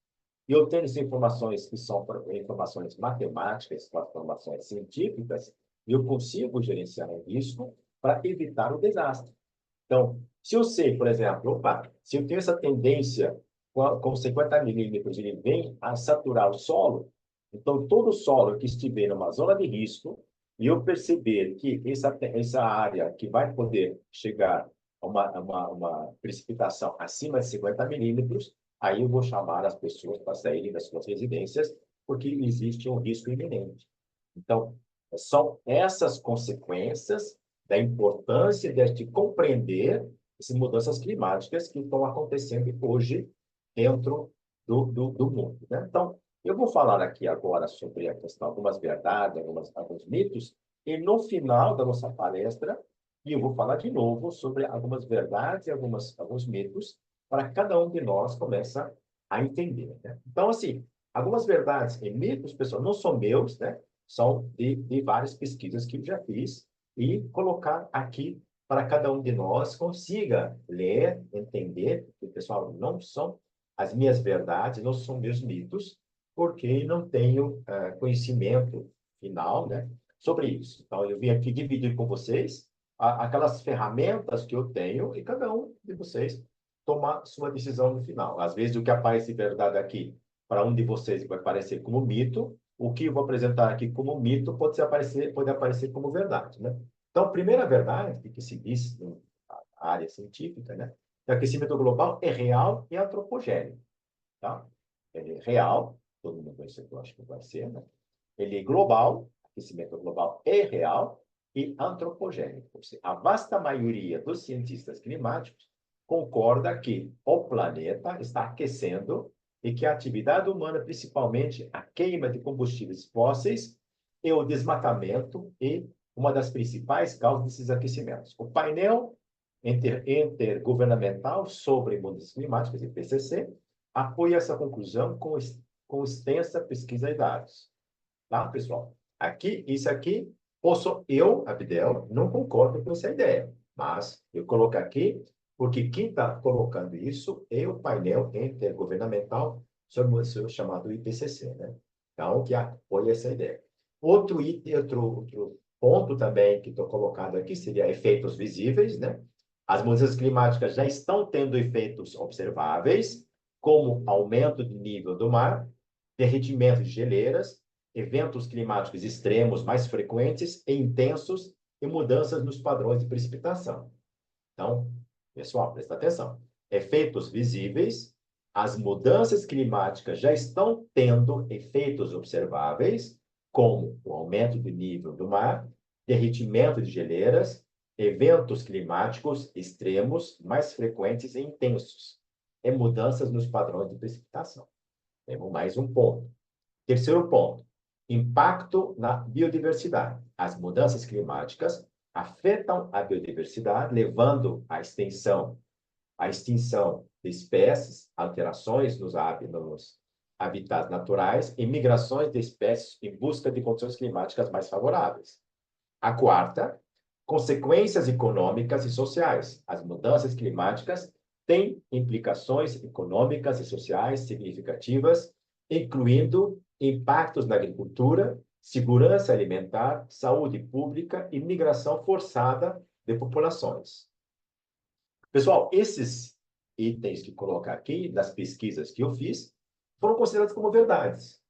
E eu tendo essas informações que são informações matemáticas, informações científicas, eu consigo gerenciar o risco para evitar o desastre. Então, se eu sei, por exemplo, se eu tenho essa tendência com 50 milímetros, ele vem a saturar o solo, então todo o solo que estiver numa zona de risco, e eu perceber que essa área que vai poder chegar a uma precipitação acima de 50 milímetros, aí eu vou chamar as pessoas para saírem das suas residências, porque existe um risco iminente. Então, são essas consequências da importância de a gente compreender essas mudanças climáticas que estão acontecendo hoje dentro do mundo. Né? Então, eu vou falar aqui agora sobre a questão, algumas verdades, alguns mitos, e no final da nossa palestra, eu vou falar de novo sobre algumas verdades e alguns mitos, para cada um de nós começar a entender. Né? Então, assim, algumas verdades e mitos, pessoal, não são meus, né? São de várias pesquisas que eu já fiz, e colocar aqui para cada um de nós consiga ler, entender, que, pessoal, não são as minhas verdades, não são meus mitos, porque não tenho conhecimento final, né, sobre isso. Então, eu vim aqui dividir com vocês aquelas ferramentas que eu tenho e cada um de vocês tomar sua decisão no final. Às vezes, o que aparece verdade aqui, para um de vocês vai parecer como mito, o que eu vou apresentar aqui como mito pode aparecer como verdade, né? Então, a primeira verdade que se diz na área científica, né, que o aquecimento global é real e antropogênico, tá? Ele é real, todo mundo vai ser, eu acho que vai ser, né? Ele é global, aquecimento global é real e antropogênico. Ou seja, a vasta maioria dos cientistas climáticos concorda que o planeta está aquecendo e que a atividade humana, principalmente a queima de combustíveis fósseis, é o desmatamento e uma das principais causas desses aquecimentos. O painel intergovernamental sobre mudanças climáticas, IPCC, apoia essa conclusão com extensa pesquisa de dados. Tá, pessoal? Isso aqui, eu, Abdel, não concordo com essa ideia, mas eu coloco aqui porque quem está colocando isso é o painel intergovernamental sobre o chamado IPCC, né? Então, que apoia essa ideia. Outro ponto também que estou colocando aqui seria efeitos visíveis, né? As mudanças climáticas já estão tendo efeitos observáveis, como aumento do nível do mar, derretimento de geleiras, eventos climáticos extremos mais frequentes e intensos e mudanças nos padrões de precipitação. Então, pessoal, presta atenção. Efeitos visíveis, as mudanças climáticas já estão tendo efeitos observáveis, como o aumento do nível do mar, derretimento de geleiras, eventos climáticos extremos mais frequentes e intensos, e mudanças nos padrões de precipitação. Temos mais um ponto. Terceiro ponto, impacto na biodiversidade. As mudanças climáticas afetam a biodiversidade, levando à extinção de espécies, alterações nos habitats naturais e migrações de espécies em busca de condições climáticas mais favoráveis. A quarta, consequências econômicas e sociais. As mudanças climáticas têm implicações econômicas e sociais significativas, incluindo impactos na agricultura, segurança alimentar, saúde pública e migração forçada de populações. Pessoal, esses itens que colocar aqui, das pesquisas que eu fiz, foram considerados como verdades.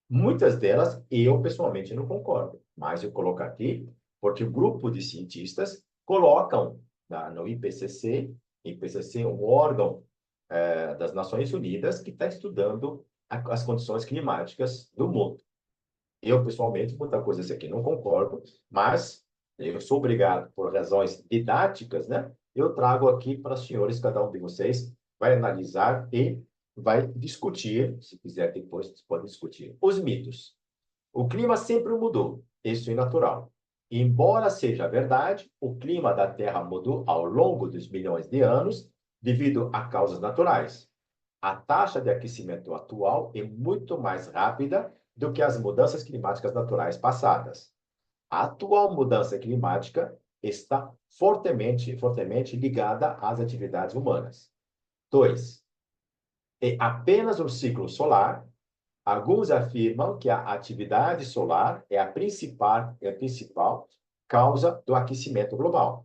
Muitas delas, eu pessoalmente não concordo, mas eu coloco aqui porque o grupo de cientistas colocam no IPCC, IPCC é um órgão das Nações Unidas que está estudando as condições climáticas do mundo. Eu, pessoalmente, muita coisa assim aqui não concordo, mas eu sou obrigado, por razões didáticas, né? Eu trago aqui para os senhores, cada um de vocês vai analisar e vai discutir, se quiser depois, vocês podem discutir. Os mitos. O clima sempre mudou, isso é natural. Embora seja verdade, o clima da Terra mudou ao longo dos milhões de anos devido a causas naturais. A taxa de aquecimento atual é muito mais rápida do que as mudanças climáticas naturais passadas. A atual mudança climática está fortemente ligada às atividades humanas. 2. É apenas um ciclo solar. Alguns afirmam que a atividade solar é a principal causa do aquecimento global.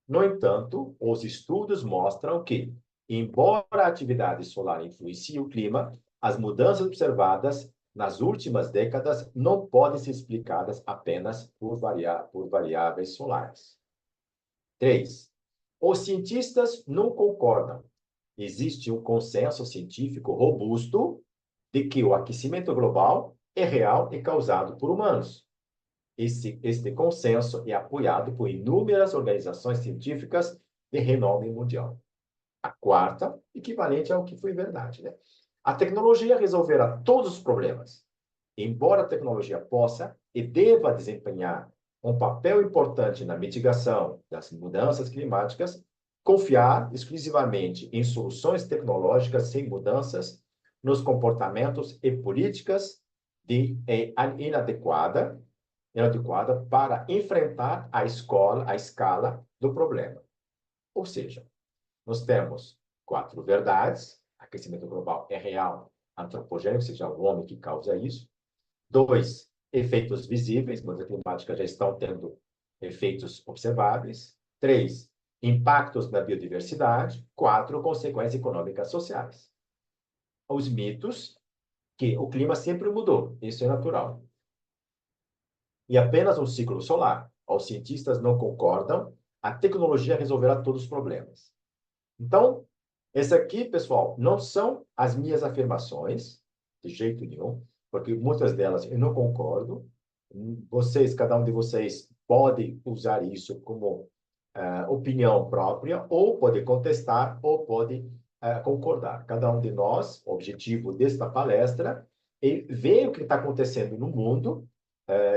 No entanto, os estudos mostram que, embora a atividade solar influencie o clima, as mudanças observadas nas últimas décadas não podem ser explicadas apenas por variáveis solares. 3. Os cientistas não concordam. Existe um consenso científico robusto de que o aquecimento global é real e causado por humanos. Este consenso é apoiado por inúmeras organizações científicas de renome mundial. A quarta, equivalente ao que foi verdade, né? A tecnologia resolverá todos os problemas. Embora a tecnologia possa e deva desempenhar um papel importante na mitigação das mudanças climáticas, confiar exclusivamente em soluções tecnológicas sem mudanças nos comportamentos e políticas inadequada para enfrentar a escala do problema. Ou seja, nós temos 4 verdades: aquecimento global é real, antropogênico, ou seja, o homem que causa isso. 2, efeitos visíveis, mudanças climáticas já estão tendo efeitos observáveis. 3, impactos na biodiversidade. 4, consequências econômicas sociais. Os mitos, que o clima sempre mudou, isso é natural. E apenas um ciclo solar. Os cientistas não concordam, a tecnologia resolverá todos os problemas. Então, esse aqui, pessoal, não são as minhas afirmações, de jeito nenhum, porque muitas delas eu não concordo, Vocês, cada um de vocês, pode usar isso como opinião própria, ou pode contestar, ou pode concordar. Cada um de nós, o objetivo desta palestra é ver o que está acontecendo no mundo.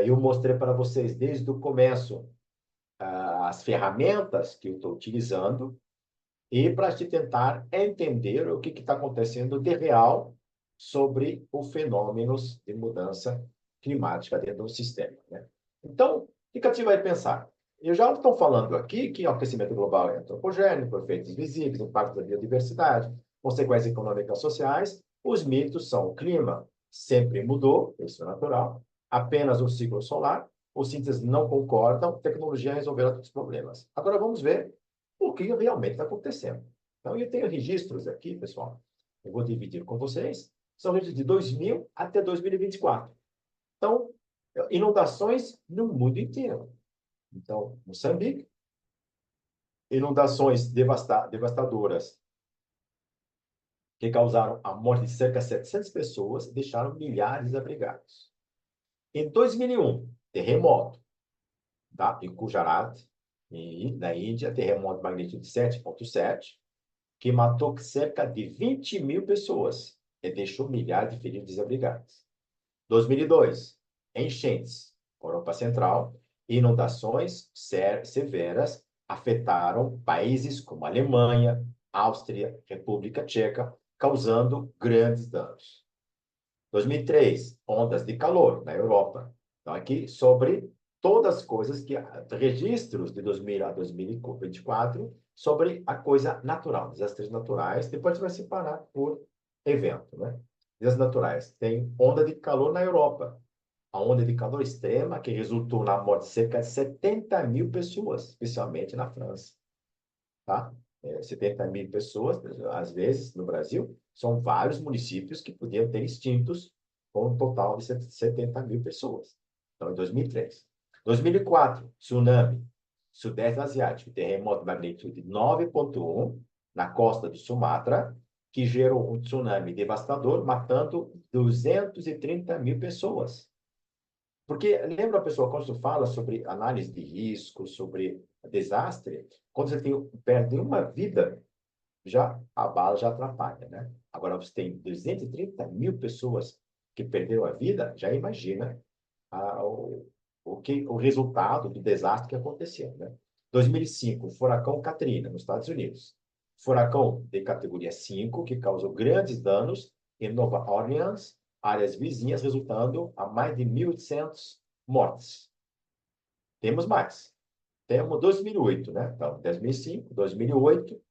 Eu mostrei para vocês desde o começo as ferramentas que eu estou utilizando e para te tentar entender o que está acontecendo de real sobre os fenômenos de mudança climática dentro do sistema, né? Então, o que a gente vai pensar? Eu já estou falando aqui que o aquecimento global é antropogênico, efeitos visíveis, impacto da biodiversidade, consequências econômicas e sociais. Os mitos são o clima sempre mudou, isso é natural, apenas o ciclo solar, os cientistas não concordam, tecnologia resolverá todos os problemas. Agora vamos ver o que realmente está acontecendo. Então, eu tenho registros aqui, pessoal, eu vou dividir com vocês, são registros de 2000 até 2024. Então, inundações no mundo inteiro. Então, Moçambique, inundações devastadoras que causaram a morte de cerca de 700 pessoas e deixaram milhares desabrigados. Em 2001, terremoto, tá? Em Gujarat, na Índia, terremoto de magnitude 7,7, que matou cerca de 20 mil pessoas e deixou milhares de feridos desabrigados. 2002, enchentes, Europa Central, inundações severas afetaram países como Alemanha, Áustria, República Tcheca, causando grandes danos. 2003, ondas de calor na Europa. Então, aqui sobre todas as coisas que registros de 2000 a 2024 sobre a coisa natural, desastres naturais. Depois vai separar por evento, né? Desastres naturais. Tem onda de calor na Europa. A onda de calor extrema que resultou na morte de cerca de 70 mil pessoas, especialmente na França, tá? 70 mil pessoas, às vezes, no Brasil, são vários municípios que podiam ter extintos com um total de 70 mil pessoas. Então, em 2003. 2004, tsunami, Sudeste Asiático, terremoto de magnitude 9,1 na costa do Sumatra, que gerou um tsunami devastador, matando 230 mil pessoas. Porque lembra, pessoal, quando você fala sobre análise de risco, sobre desastre, quando você perde uma vida, já a bala já atrapalha, né? Agora você tem 230 mil pessoas que perderam a vida, já imagina o resultado do desastre que aconteceu, né? 2005, furacão Katrina, nos Estados Unidos. Furacão de categoria 5, que causou grandes danos em Nova Orleans, áreas vizinhas, resultando a mais de 1.800 mortes. Temos mais. Temos 2008, né? Então, 2005, 2008,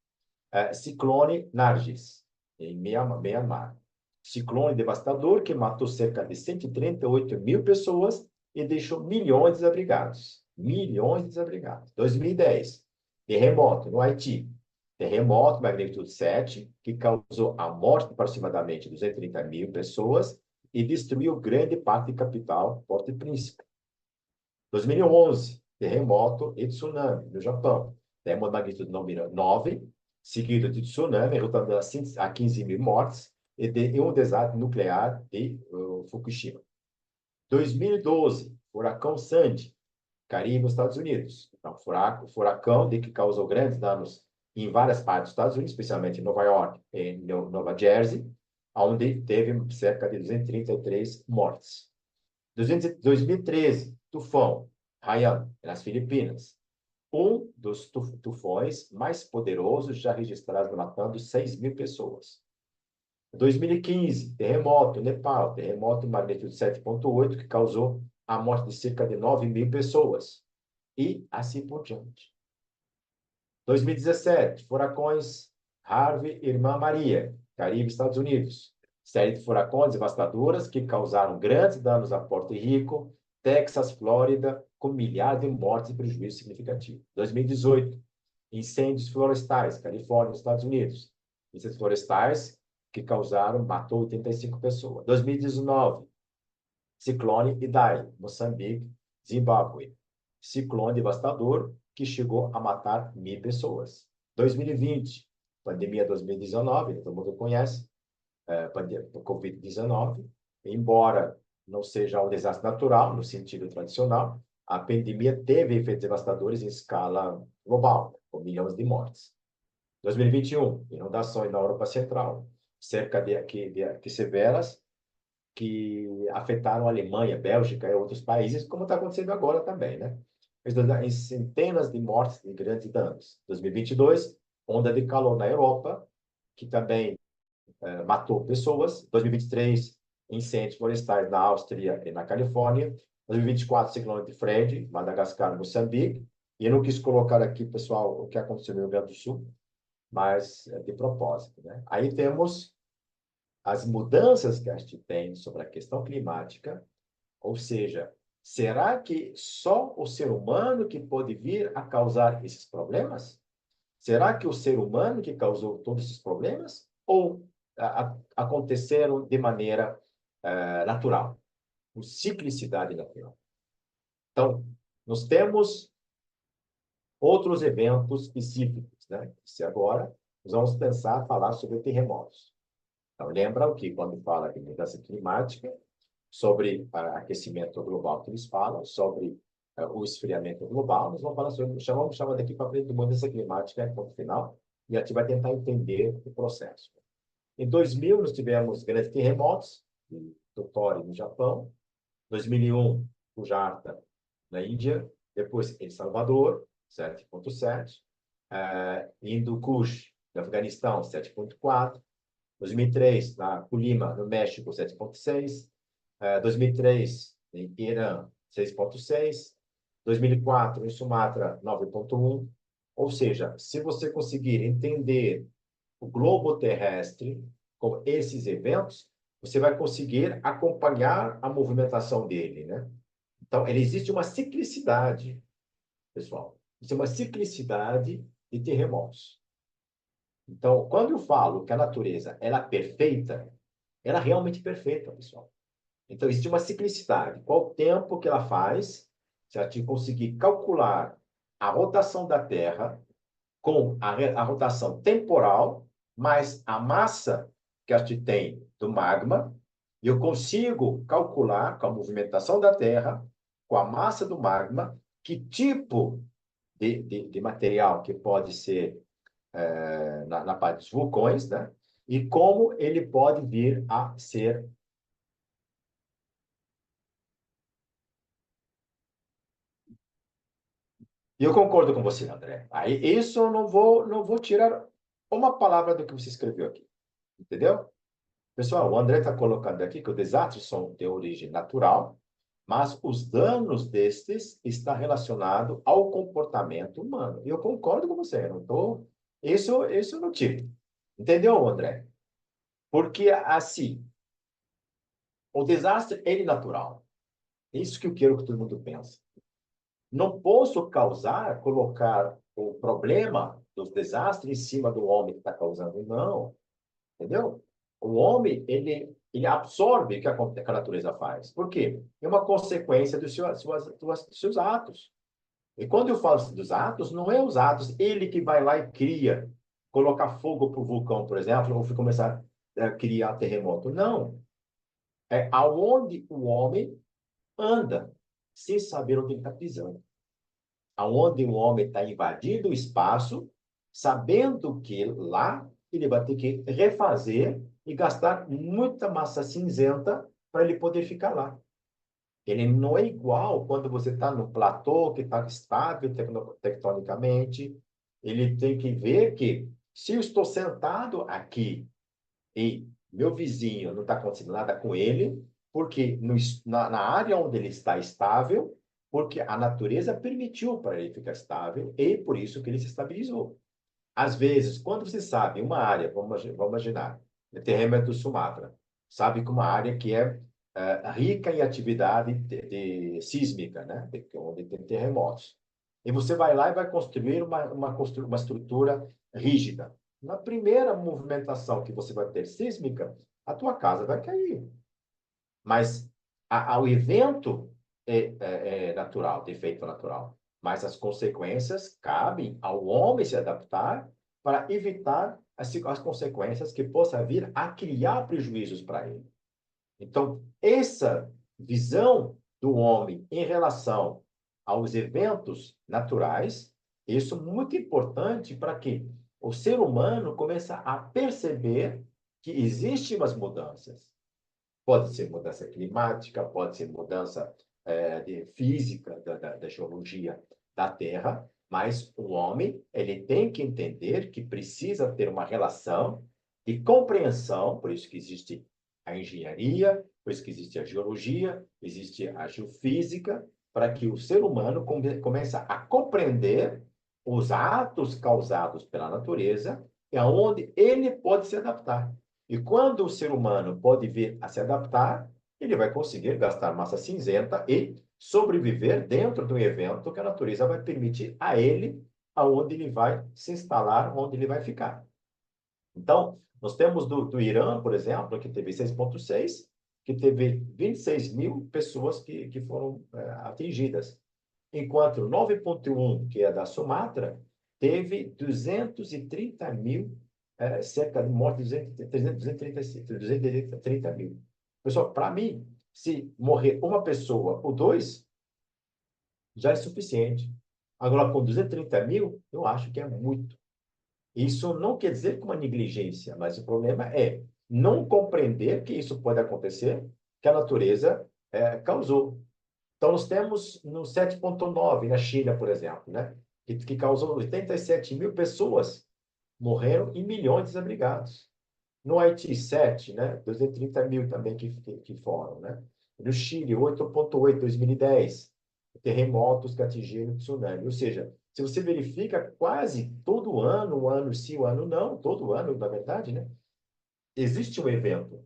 ciclone Nargis, em Myanmar. Ciclone devastador que matou cerca de 138 mil pessoas e deixou milhões desabrigados. Milhões desabrigados. 2010, terremoto no Haiti. Terremoto, magnitude 7, que causou a morte de aproximadamente 230 mil pessoas e destruiu grande parte da capital, Porto-Príncipe. 2011, terremoto e tsunami no Japão. Terremoto magnitude número 9, seguido de tsunami, resultando a 15 mil mortes e um desastre nuclear de Fukushima. 2012, furacão Sandy, Caribe, nos Estados Unidos. Então, furacão que causou grandes danos em várias partes dos Estados Unidos, especialmente em Nova York e em Nova Jersey, onde teve cerca de 233 mortes. 2013, tufão Haiyan, nas Filipinas. Um dos tufões mais poderosos já registrados, matando 6 mil pessoas. 2015, terremoto, Nepal, terremoto magnitude 7,8, que causou a morte de cerca de 9 mil pessoas. E assim por diante. 2017, furacões Harvey e Irmã Maria, Caribe, Estados Unidos. Série de furacões devastadoras que causaram grandes danos a Porto Rico, Texas, Flórida, com milhares de mortes e prejuízos significativos. 2018, incêndios florestais, Califórnia, Estados Unidos. Incêndios florestais que matou 85 pessoas. 2019, ciclone Idai, Moçambique, Zimbábue. Ciclone devastador que chegou a matar 1.000 pessoas. 2020, pandemia 2019, todo mundo conhece, pandemia do Covid-19, embora não seja um desastre natural, no sentido tradicional, a pandemia teve efeitos devastadores em escala global, com milhões de mortes. 2021, inundações na Europa Central, cerca de severas, que afetaram a Alemanha, Bélgica e outros países, como está acontecendo agora também, né? Em centenas de mortes e grandes danos. 2022, onda de calor na Europa, que também matou pessoas. 2023, incêndios florestais na Áustria e na Califórnia. 2024, ciclone de Fred, Madagascar, Moçambique. E eu não quis colocar aqui, pessoal, o que aconteceu no Rio Grande do Sul, mas de propósito, né? Aí temos as mudanças que a gente tem sobre a questão climática, ou seja, será que só o ser humano que pode vir a causar esses problemas? Será que o ser humano que causou todos esses problemas? Ou aconteceram de maneira natural, com ciclicidade natural? Então, nós temos outros eventos específicos, né? Se agora nós vamos pensar, falar sobre terremotos. Então, lembra que quando fala de mudança climática, sobre aquecimento global que eles falam, sobre o esfriamento global, nós vamos falar sobre, vamos chamar daqui para frente de mudança climática, ponto final, e a gente vai tentar entender o processo. Em 2000, nós tivemos grandes terremotos, em Totori, no Japão, 2001, Fujairah, na Índia, depois em Salvador, 7,7, Hindu Kush, no Afeganistão, 7,4, 2003, na Colima, no México, 7,6, 2003, em Irã, 6,6, 2004, em Sumatra, 9,1. Ou seja, se você conseguir entender o globo terrestre com esses eventos, você vai conseguir acompanhar a movimentação dele, né? Então, ele existe uma ciclicidade, pessoal. Existe uma ciclicidade de terremotos. Então, quando eu falo que a natureza ela é perfeita, ela é realmente perfeita, pessoal. Então, existe uma ciclicidade. Qual o tempo que ela faz, se a gente conseguir calcular a rotação da Terra com a rotação temporal, mais a massa que a gente tem do magma, eu consigo calcular com a movimentação da Terra, com a massa do magma, que tipo de material que pode ser na parte dos vulcões, né? E como ele pode vir a ser. E eu concordo com você, André. Aí, isso eu não vou tirar uma palavra do que você escreveu aqui. Entendeu? Pessoal, o André está colocando aqui que os desastres são de origem natural, mas os danos destes estão relacionados ao comportamento humano. E eu concordo com você. Eu não tô... isso eu não tiro. Entendeu, André? Porque, assim, o desastre é natural. É isso que eu quero que todo mundo pense. Não posso colocar o problema dos desastres em cima do homem que está causando, não. Entendeu? O homem, ele absorve o que que a natureza faz. Por quê? É uma consequência dos seus atos. E quando eu falo dos atos, não é os atos, ele que vai lá e cria, colocar fogo para o vulcão, por exemplo, ou começar a criar terremoto. Não. É aonde o homem anda, sem saber onde ele está pisando. Aonde o homem está invadindo o espaço, sabendo que lá ele vai ter que refazer e gastar muita massa cinzenta para ele poder ficar lá. Ele não é igual quando você está no platô, que está estável tectonicamente. Ele tem que ver que, se eu estou sentado aqui e meu vizinho não está acontecendo nada com ele, porque na área onde ele está estável, porque a natureza permitiu para ele ficar estável e por isso que ele se estabilizou. Às vezes, quando você sabe uma área, vamos imaginar, o terreno do Sumatra, sabe que uma área que é rica em atividade sísmica, né? Onde tem terremotos. E você vai lá e vai construir uma estrutura rígida. Na primeira movimentação que você vai ter sísmica, a tua casa vai cair. Mas o evento é natural, de efeito natural. Mas as consequências cabem ao homem se adaptar para evitar as consequências que possa vir a criar prejuízos para ele. Então, essa visão do homem em relação aos eventos naturais, isso é muito importante para que o ser humano comece a perceber que existem umas mudanças. Pode ser mudança climática, pode ser mudança física da geologia da Terra, mas o homem ele tem que entender que precisa ter uma relação de compreensão, por isso que existe a engenharia, por isso que existe a geologia, existe a geofísica, para que o ser humano comece a compreender os atos causados pela natureza e aonde ele pode se adaptar. E quando o ser humano pode vir a se adaptar, ele vai conseguir gastar massa cinzenta e sobreviver dentro de um evento que a natureza vai permitir a ele, aonde ele vai se instalar, onde ele vai ficar. Então, nós temos do Irã, por exemplo, que teve 6,6, que teve 26 mil pessoas que foram atingidas, enquanto 9,1, que é da Sumatra, teve 230 mil, cerca de mortes, 230 mil. Pessoal, para mim, se morrer uma pessoa ou dois, já é suficiente. Agora, com 230 mil, eu acho que é muito. Isso não quer dizer que uma negligência, mas o problema é não compreender que isso pode acontecer, que a natureza causou. Então, nós temos no 7,9, na China, por exemplo, né? que causou 87 mil pessoas morreram e milhões desabrigados. No Haiti, 7, né? 230 mil também que foram, né? No Chile, 8,8, 2010, terremotos que atingiram o tsunami. Ou seja, se você verifica quase todo ano, um ano sim, um ano não, todo ano, na verdade, né? Existe um evento.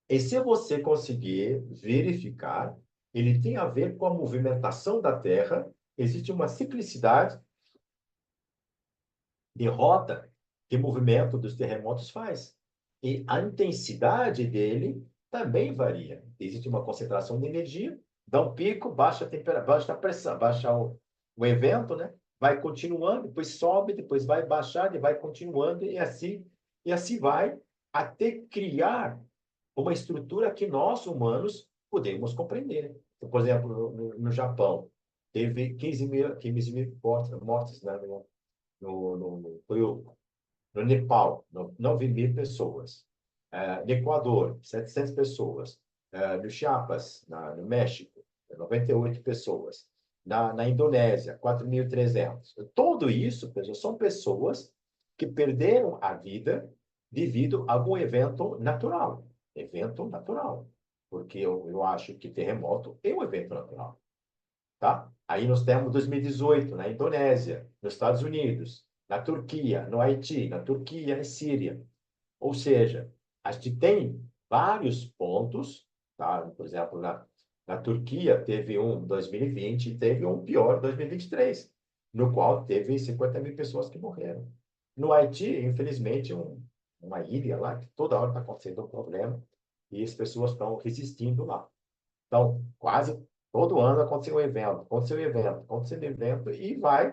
E se você conseguir verificar, ele tem a ver com a movimentação da Terra, existe uma ciclicidade de rota que o movimento dos terremotos faz. E a intensidade dele também varia. Existe uma concentração de energia, dá um pico, baixa a temperatura, baixa a pressão, baixa o evento, né? Vai continuando, depois sobe, depois vai baixar, e vai continuando, e assim vai, até criar uma estrutura que nós, humanos, podemos compreender. Então, por exemplo, no Japão, teve 15 mil mortes, né, no Nepal, 9 mil pessoas. No Equador, 700 pessoas. No Chiapas, no México, 98 pessoas. Na Indonésia, 4.300. Tudo isso, pessoal, são pessoas que perderam a vida devido a algum evento natural. Evento natural. Porque eu acho que terremoto é um evento natural. Tá? Aí nós temos 2018, na Indonésia, nos Estados Unidos, na Turquia, no Haiti, na Turquia, na Síria. Ou seja, a gente tem vários pontos, tá? Por exemplo, na Turquia teve um 2020 e teve um pior 2023, no qual teve 50 mil pessoas que morreram. No Haiti, infelizmente, uma ilha lá que toda hora está acontecendo um problema e as pessoas estão resistindo lá. Então, quase todo ano aconteceu um evento, aconteceu um evento, aconteceu um evento, e vai,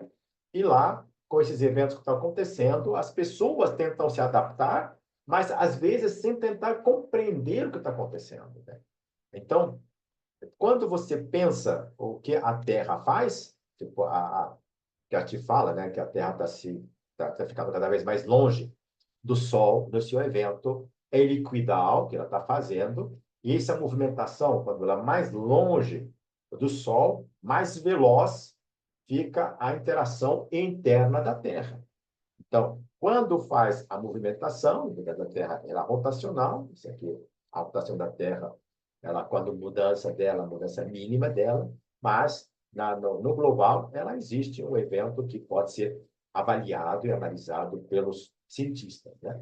e lá, com esses eventos que estão acontecendo, as pessoas tentam se adaptar, mas às vezes sem tentar compreender o que está acontecendo, né? Então, quando você pensa o que a Terra faz, tipo que a te fala, né, que a Terra tá ficando cada vez mais longe do Sol, no seu evento helicoidal que ela está fazendo, e essa movimentação, quando ela é mais longe do Sol, mais veloz fica a interação interna da Terra. Então, quando faz a movimentação, da Terra ela é rotacional, isso aqui, a rotação da Terra, ela, quando mudança dela, mudança mínima dela, mas no global, ela existe um evento que pode ser avaliado e analisado pelos cientistas, né?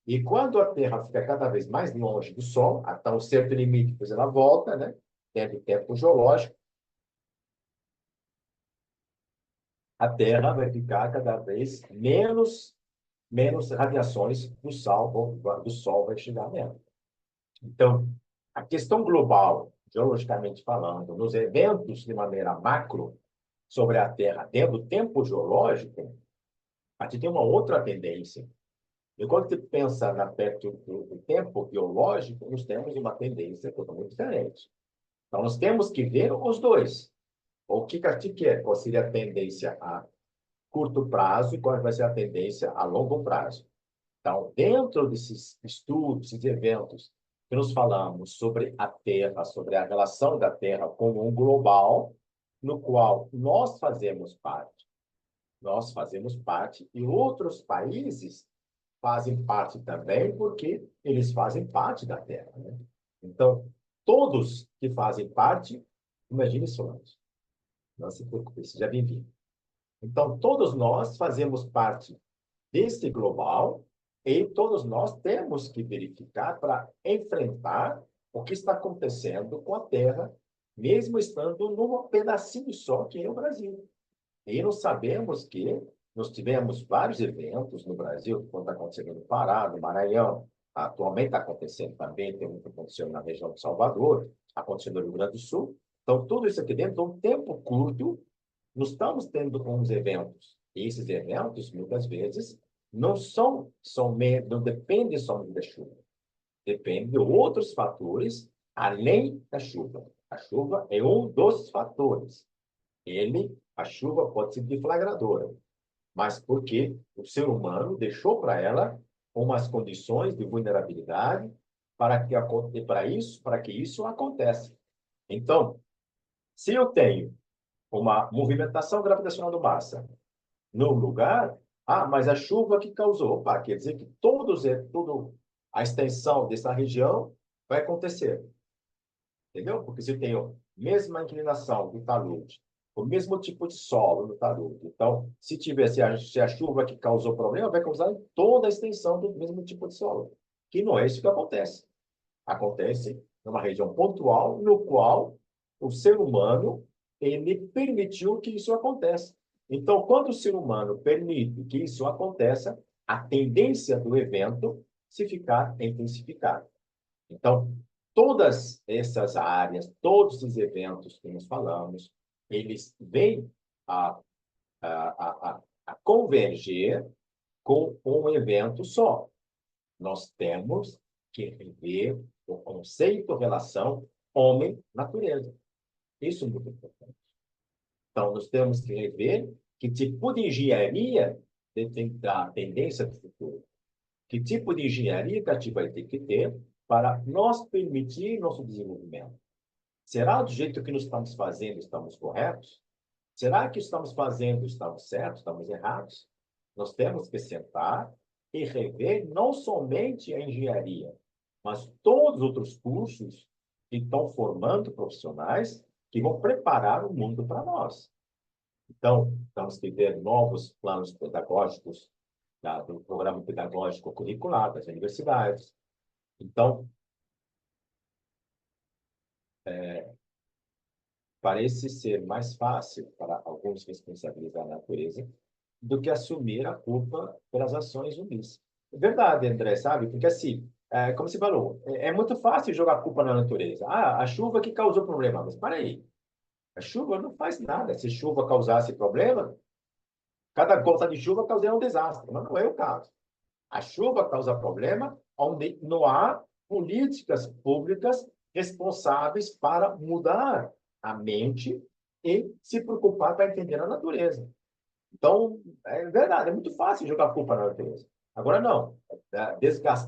E quando a Terra fica cada vez mais longe do Sol, até um certo limite, depois ela volta, né? Dentro do tempo geológico, a Terra vai ficar cada vez menos radiações do Sol vai chegar nela. Então, a questão global, geologicamente falando, nos eventos de maneira macro sobre a Terra dentro do tempo geológico, a gente tem uma outra tendência. E quando você pensa na perto do tempo biológico, nós temos uma tendência totalmente diferente. Então, nós temos que ver os dois. O que a gente quer? Qual seria a tendência a curto prazo e qual vai ser a tendência a longo prazo? Então, dentro desses estudos, esses eventos que nós falamos sobre a Terra, sobre a relação da Terra como um global, no qual nós fazemos parte e outros países fazem parte também, porque eles fazem parte da Terra, né? Então, todos que fazem parte, imagine só, não se preocupe, seja bem-vindo. Então, todos nós fazemos parte desse global e todos nós temos que verificar para enfrentar o que está acontecendo com a Terra, mesmo estando num pedacinho só que é o Brasil. E nós sabemos que nós tivemos vários eventos no Brasil, quando está acontecendo no Pará, no Maranhão, atualmente está acontecendo também, tem muito acontecendo na região de Salvador, acontecendo no Rio Grande do Sul. Então, tudo isso aqui dentro de um tempo curto, nós estamos tendo uns eventos. E esses eventos, muitas vezes, não dependem somente da chuva. Depende de outros fatores além da chuva. A chuva é um dos fatores. A chuva pode ser deflagradora, mas porque o ser humano deixou para ela umas condições de vulnerabilidade para que isso aconteça. Então, se eu tenho uma movimentação gravitacional do massa no lugar, mas a chuva que causou, quer dizer que toda a extensão dessa região vai acontecer. Entendeu? Porque se eu tenho a mesma inclinação do talude, o mesmo tipo de solo no talude, então, se a chuva que causou problema, vai causar em toda a extensão do mesmo tipo de solo. Que não é isso que acontece. Acontece numa região pontual, no qual o ser humano ele permitiu que isso aconteça. Então, quando o ser humano permite que isso aconteça, a tendência do evento se ficar intensificada. Então, todas essas áreas, todos esses eventos que nós falamos, eles vêm a converger com um evento só. Nós temos que rever o conceito relação homem-natureza. Isso é muito importante. Então, nós temos que rever que tipo de engenharia tem a tendência do futuro. Que tipo de engenharia que a gente vai ter que ter para nós permitir nosso desenvolvimento? Será do jeito que nós estamos fazendo, estamos corretos? Será que estamos fazendo, estamos certos, estamos errados? Nós temos que sentar e rever não somente a engenharia, mas todos os outros cursos que estão formando profissionais que vão preparar o mundo para nós. Então, temos que ter novos planos pedagógicos do programa pedagógico curricular das universidades. Então, parece ser mais fácil para alguns responsabilizar a natureza do que assumir a culpa pelas ações humanas. É verdade, André, sabe? Porque assim, como você falou, é muito fácil jogar a culpa na natureza. A chuva que causou problema. Mas para aí, a chuva não faz nada. Se chuva causasse problema, cada gota de chuva causaria um desastre, mas não é o caso. A chuva causa problema onde não há políticas públicas responsáveis para mudar a mente e se preocupar para entender a natureza. Então, é verdade, é muito fácil jogar a culpa na natureza. Agora, não.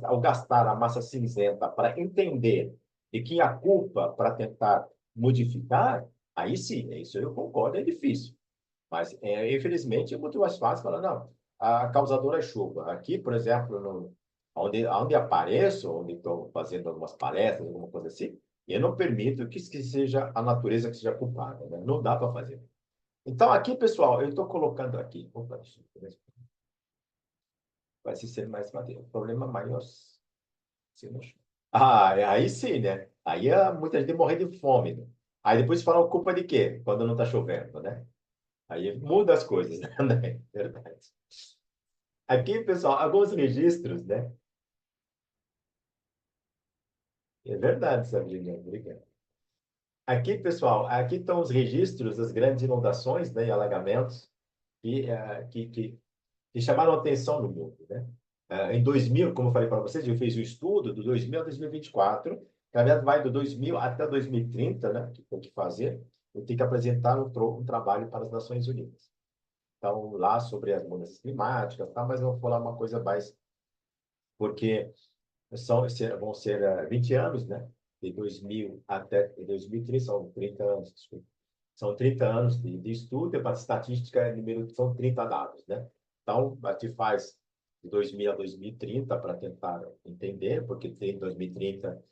Ao gastar a massa cinzenta para entender de que a culpa para tentar modificar, aí sim, isso eu concordo, é difícil. Mas, infelizmente, é muito mais fácil falar, não, a causadora é chuva. Aqui, por exemplo, onde apareço, onde estou fazendo algumas palestras, alguma coisa assim, eu não permito que seja a natureza que seja culpada, né? Não dá para fazer. Então, aqui, pessoal, eu estou colocando aqui. Opa, deixa eu ver. Vai ser mais madeira. O problema maior. Aí sim, né? Aí muita gente morre de fome, né? Aí depois falam culpa de quê? Quando não está chovendo, né? Aí muda as coisas, né? Verdade. Aqui, pessoal, alguns registros, né? É verdade, Sabrina. Obrigado. Aqui, pessoal, aqui estão os registros das grandes inundações, né, e alagamentos que chamaram a atenção no mundo, né? Em 2000, como eu falei para vocês, eu fiz o estudo do 2000 a 2024, Na verdade, vai do 2000 até 2030, né? Que tem que fazer, e tem que apresentar um trabalho para as Nações Unidas. Então, lá sobre as mudanças climáticas, tá? Mas eu vou falar uma coisa mais, porque vão ser 20 anos, né? De 2000 até 2030, são 30 anos, desculpa. São 30 anos de estudo, e para estatística, são 30 dados, né? Então, a gente faz de 2000 a 2030 para tentar entender, porque tem 2030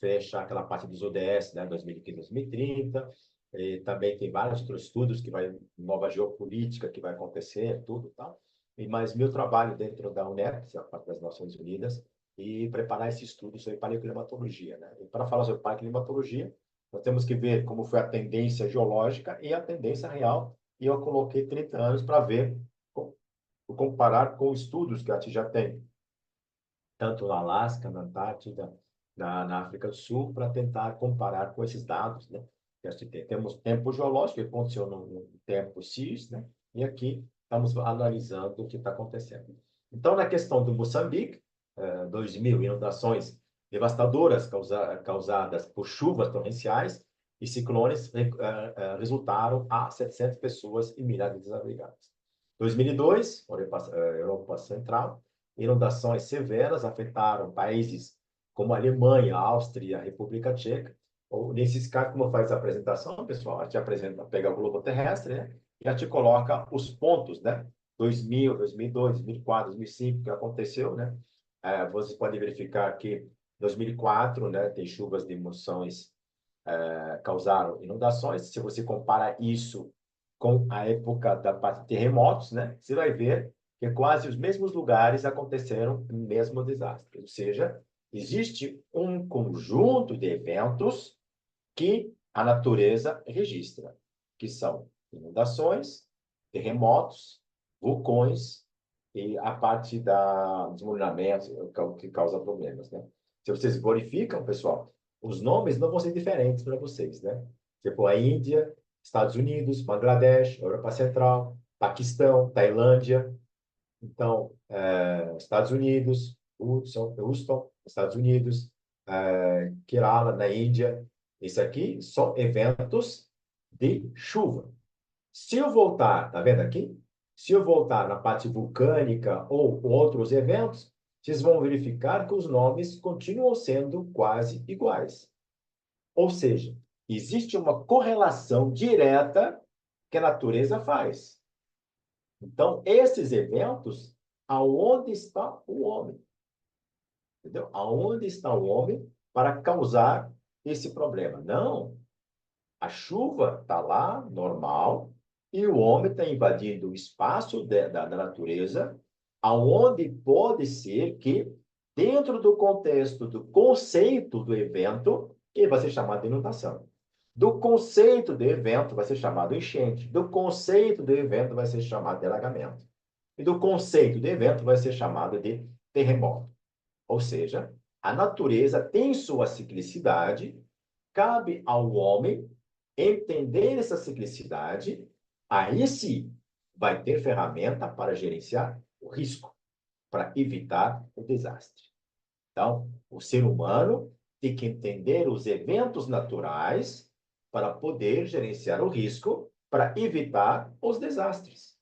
fecha aquela parte dos ODS, né? 2015, 2030. E também tem vários outros estudos que vai nova geopolítica que vai acontecer, tudo tal. E mais meu trabalho dentro da UNEP, a parte das Nações Unidas, e preparar esse estudo sobre paleoclimatologia, né? E para falar sobre paleoclimatologia, nós temos que ver como foi a tendência geológica e a tendência real. E eu coloquei 30 anos para ver, comparar com estudos que a gente já tem, tanto na Alasca, na Antártida, na África do Sul, para tentar comparar com esses dados, né? Que a gente tem. Temos tempo geológico, que funciona no tempo X, né? E aqui estamos analisando o que está acontecendo. Então, na questão do Moçambique, 2000, inundações devastadoras causadas por chuvas torrenciais e ciclones resultaram a 700 pessoas e milhares de desabrigados. 2002, Europa Central, inundações severas afetaram países como a Alemanha, a Áustria, a República Tcheca. Ou, nesses casos, como faz a apresentação, pessoal, a gente apresenta, pega o globo terrestre, né? E a gente coloca os pontos, né? 2000, 2002, 2004, 2005, que aconteceu, né? Você pode verificar que em 2004, né, tem chuvas de monções causaram inundações. Se você compara isso com a época da parte de terremotos, né, você vai ver que quase os mesmos lugares aconteceram o mesmo desastre. Ou seja, existe um conjunto de eventos que a natureza registra, que são inundações, terremotos, vulcões e a parte da desmoronamento que causa problemas, né? Se vocês verificam, pessoal, os nomes não vão ser diferentes para vocês, né? Tipo a Índia, Estados Unidos, Bangladesh, Europa Central, Paquistão, Tailândia. Então, Estados Unidos, Houston, Estados Unidos, Kerala, na Índia. Isso aqui são eventos de chuva. Se eu voltar, tá vendo aqui? Se eu voltar na parte vulcânica ou outros eventos, vocês vão verificar que os nomes continuam sendo quase iguais. Ou seja, existe uma correlação direta que a natureza faz. Então, esses eventos, aonde está o homem? Entendeu? Aonde está o homem para causar esse problema? Não. A chuva está lá, normal, e o homem está invadindo o espaço da natureza, aonde pode ser que, dentro do contexto do conceito do evento, ele vai ser chamado de inundação. Do conceito do evento vai ser chamado enchente. Do conceito do evento vai ser chamado de alagamento. E do conceito do evento vai ser chamado de terremoto. Ou seja, a natureza tem sua ciclicidade, cabe ao homem entender essa ciclicidade, aí sim vai ter ferramenta para gerenciar o risco, para evitar o desastre. Então, o ser humano tem que entender os eventos naturais para poder gerenciar o risco, para evitar os desastres.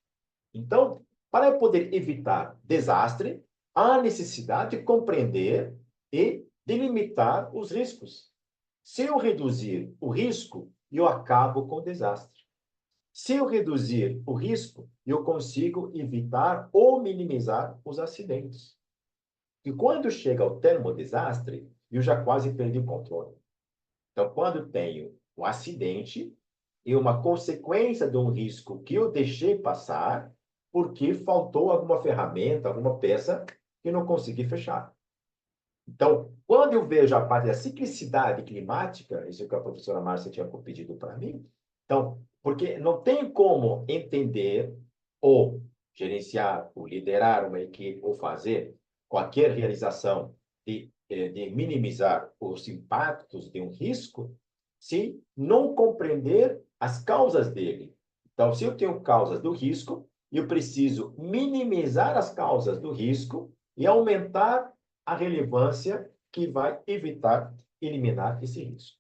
Então, para poder evitar desastre, há necessidade de compreender e delimitar os riscos. Se eu reduzir o risco, eu acabo com o desastre. Se eu reduzir o risco, eu consigo evitar ou minimizar os acidentes. E quando chega ao termo desastre, eu já quase perdi o controle. Então, quando tenho um acidente e uma consequência de um risco que eu deixei passar, porque faltou alguma ferramenta, alguma peça que não consegui fechar. Então, quando eu vejo a parte da ciclicidade climática, isso que a professora Márcia tinha pedido para mim, então, porque não tem como entender ou gerenciar, ou liderar uma equipe, ou fazer qualquer realização de minimizar os impactos de um risco, se não compreender as causas dele. Então, se eu tenho causas do risco, eu preciso minimizar as causas do risco e aumentar a relevância que vai evitar eliminar esse risco.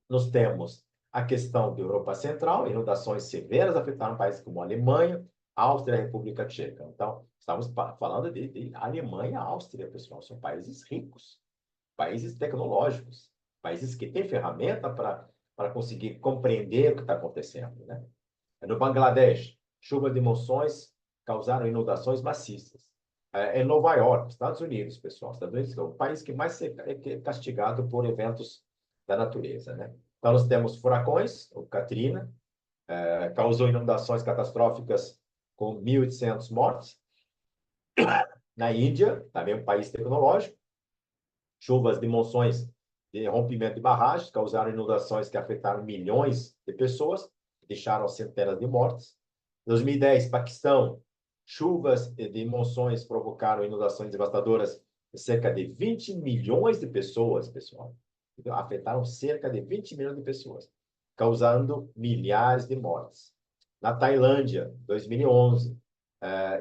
Nós temos a questão da Europa Central, inundações severas afetaram países como a Alemanha, Áustria e a República Tcheca. Então, estamos falando de Alemanha e Áustria, pessoal, são países ricos, países tecnológicos, países que têm ferramenta para conseguir compreender o que está acontecendo, né? No Bangladesh, chuvas de monções causaram inundações maciças. Em Nova York, Estados Unidos, pessoal, Estados Unidos é o país que mais é castigado por eventos da natureza, né? Então, nós temos furacões, o Katrina, causou inundações catastróficas com 1.800 mortes. Na Índia, também um país tecnológico, chuvas de monções de rompimento de barragens causaram inundações que afetaram milhões de pessoas, deixaram centenas de mortes. Em 2010, Paquistão, chuvas de monções provocaram inundações devastadoras de cerca de 20 milhões de pessoas, pessoal. Então, afetaram cerca de 20 milhões de pessoas, causando milhares de mortes. Na Tailândia, 2011,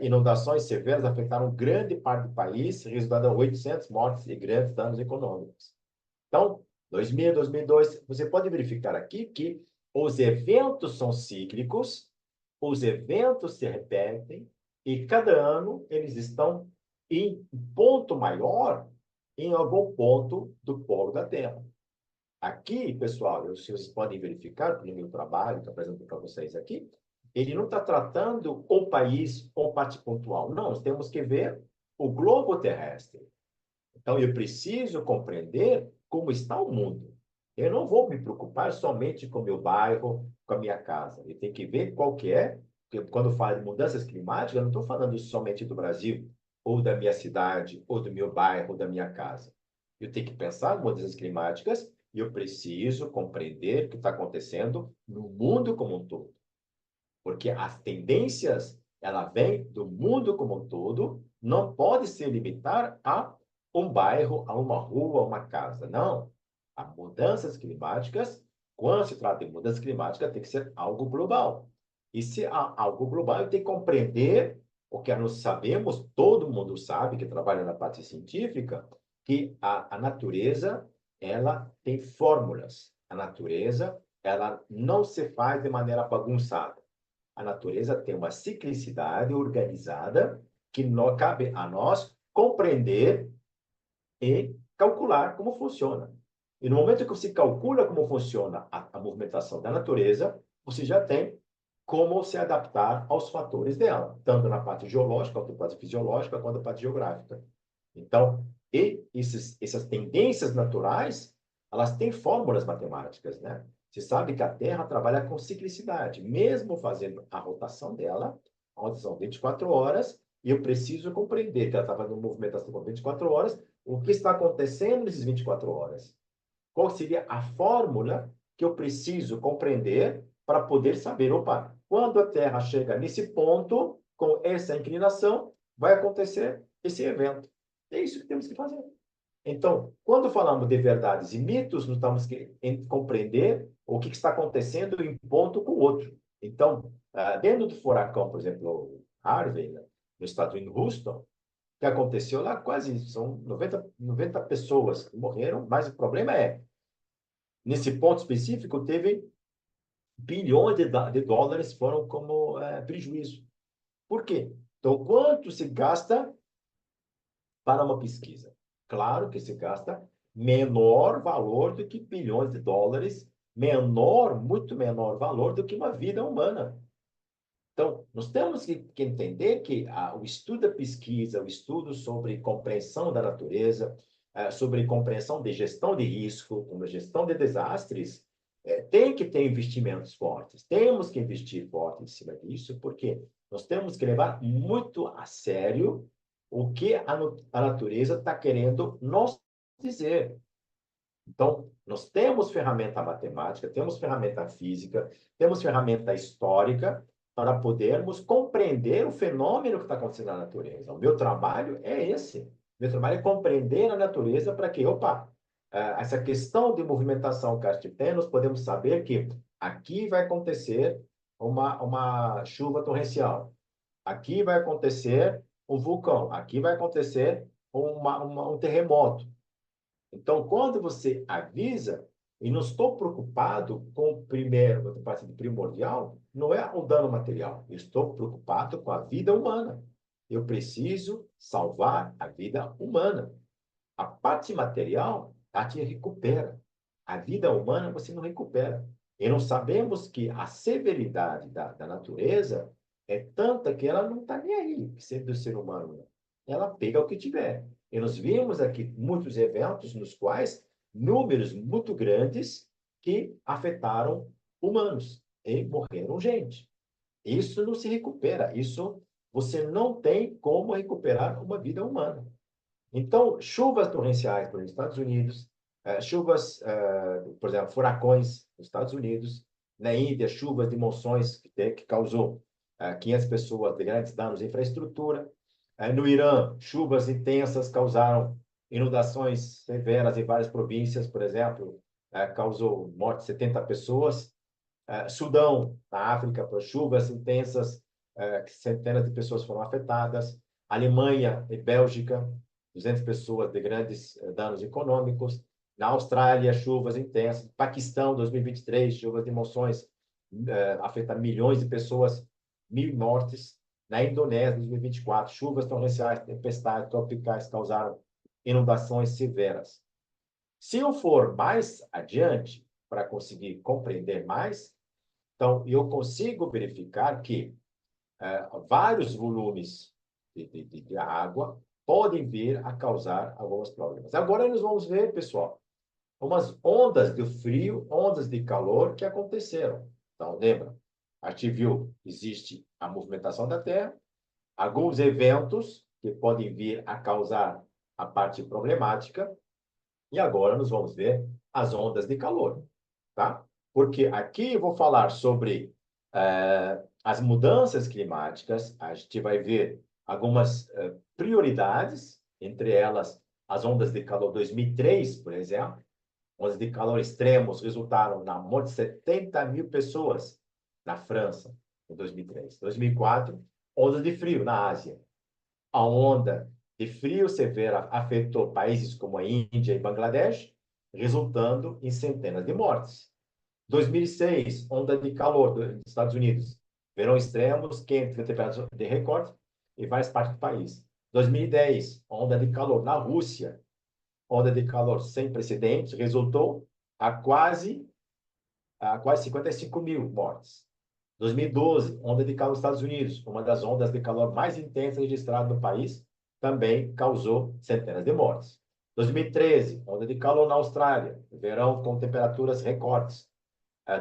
inundações severas afetaram grande parte do país, resultando em 800 mortes e grandes danos econômicos. Então, 2000, 2002, você pode verificar aqui que os eventos são cíclicos, os eventos se repetem, e cada ano eles estão em ponto maior em algum ponto do polo da Terra. Aqui, pessoal, vocês podem verificar, pelo meu trabalho que eu apresento para vocês aqui, ele não está tratando o país ou parte pontual. Não, nós temos que ver o globo terrestre. Então, eu preciso compreender como está o mundo. Eu não vou me preocupar somente com o meu bairro, com a minha casa. Eu tenho que ver qual que é, porque quando eu falo de mudanças climáticas, eu não estou falando somente do Brasil, ou da minha cidade, ou do meu bairro, ou da minha casa. Eu tenho que pensar em mudanças climáticas e eu preciso compreender o que está acontecendo no mundo como um todo. Porque as tendências, ela vem do mundo como um todo, não pode se limitar a um bairro, a uma rua, a uma casa. Não. As mudanças climáticas, quando se trata de mudanças climáticas, tem que ser algo global. E se há algo global, eu tenho que compreender o que nós sabemos, todo mundo sabe que trabalha na parte científica, que a natureza, ela tem fórmulas. A natureza, ela não se faz de maneira bagunçada. A natureza tem uma ciclicidade organizada que cabe a nós compreender e calcular como funciona. E no momento que você calcula como funciona a movimentação da natureza, você já tem como se adaptar aos fatores dela, tanto na parte geológica, quanto na parte fisiológica, quanto na parte geográfica. Então, essas tendências naturais, elas têm fórmulas matemáticas, né? Você sabe que a Terra trabalha com ciclicidade, mesmo fazendo a rotação dela, onde são 24 horas, e eu preciso compreender que ela está fazendo uma movimentação por 24 horas, o que está acontecendo nessas 24 horas. Qual seria a fórmula que eu preciso compreender para poder saber, opa, quando a Terra chega nesse ponto, com essa inclinação, vai acontecer esse evento. É isso que temos que fazer. Então, quando falamos de verdades e mitos, nós temos que compreender o que está acontecendo em ponto com o outro. Então, dentro do furacão, por exemplo, Harvey, né, no estado de Houston, que aconteceu lá, quase são 90 pessoas que morreram, mas o problema é, nesse ponto específico, teve bilhões de dólares foram como prejuízo. Por quê? Então, quanto se gasta para uma pesquisa? Claro que se gasta menor valor do que bilhões de dólares, muito menor valor do que uma vida humana. Então, nós temos que entender que o estudo da pesquisa, o estudo sobre compreensão da natureza, sobre compreensão de gestão de risco, como gestão de desastres, tem que ter investimentos fortes. Temos que investir forte em cima disso, porque nós temos que levar muito a sério o que a natureza está querendo nos dizer. Então, nós temos ferramenta matemática, temos ferramenta física, temos ferramenta histórica para podermos compreender o fenômeno que está acontecendo na natureza. O meu trabalho é esse. O meu trabalho é compreender a natureza para que, essa questão de movimentação que a gente tem, nós podemos saber que aqui vai acontecer uma chuva torrencial. Aqui vai acontecer um vulcão. Aqui vai acontecer um terremoto. Então, quando você avisa, e não estou preocupado com o primeiro, a parte primordial, não é o dano material. Eu estou preocupado com a vida humana. Eu preciso salvar a vida humana. A parte material, a te recupera. A vida humana você não recupera. E não sabemos que a severidade da natureza é tanta que ela não está nem aí, sendo do ser humano. Né? Ela pega o que tiver. E nós vimos aqui muitos eventos nos quais números muito grandes que afetaram humanos e morreram gente. Isso não se recupera. Isso você não tem como recuperar uma vida humana. Então, chuvas torrenciais nos Estados Unidos, chuvas, por exemplo, furacões nos Estados Unidos, na Índia, chuvas de monções que causou 500 pessoas de grandes danos à infraestrutura. No Irã, chuvas intensas causaram inundações severas em várias províncias, por exemplo, causou morte de 70 pessoas. Sudão, na África, por chuvas intensas, centenas de pessoas foram afetadas. Alemanha e Bélgica, 200 pessoas de grandes danos econômicos. Na Austrália, chuvas intensas. Paquistão, 2023, chuvas de monções afetaram milhões de pessoas, 1.000 mortes. Na Indonésia, 2024, chuvas torrenciais, tempestades tropicais causaram inundações severas. Se eu for mais adiante, para conseguir compreender mais, então eu consigo verificar que vários volumes de água podem vir a causar alguns problemas. Agora nós vamos ver, pessoal, umas ondas de frio, ondas de calor que aconteceram. Então, lembra, a gente viu, existe a movimentação da Terra, alguns eventos que podem vir a causar a parte problemática, e agora nós vamos ver as ondas de calor, tá? Porque aqui eu vou falar sobre as mudanças climáticas, a gente vai ver algumas prioridades, entre elas as ondas de calor 2003, por exemplo. Ondas de calor extremos resultaram na morte de 70 mil pessoas na França, em 2003. 2004, ondas de frio na Ásia. A onda de frio severa afetou países como a Índia e Bangladesh, resultando em centenas de mortes. 2006, onda de calor dos Estados Unidos. Verão extremos, quente, temperatura de recorde em várias partes do país. 2010, onda de calor na Rússia. Onda de calor sem precedentes, resultou a quase 55 mil mortes. 2012, onda de calor nos Estados Unidos, uma das ondas de calor mais intensas registradas no país, também causou centenas de mortes. 2013, onda de calor na Austrália, verão com temperaturas recordes.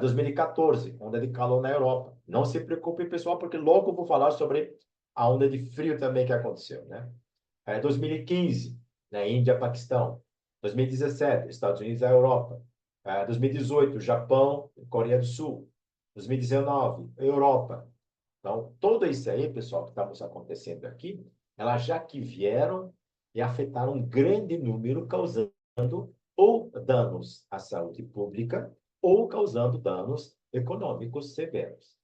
2014, onda de calor na Europa. Não se preocupe, pessoal, porque logo eu vou falar sobre a onda de frio também que aconteceu, né? 2015, na Índia, Paquistão. 2017, Estados Unidos e a Europa. 2018, Japão e Coreia do Sul. 2019, Europa. Então, tudo isso aí, pessoal, que estamos acontecendo aqui, elas já que vieram e afetaram um grande número, causando ou danos à saúde pública ou causando danos econômicos severos.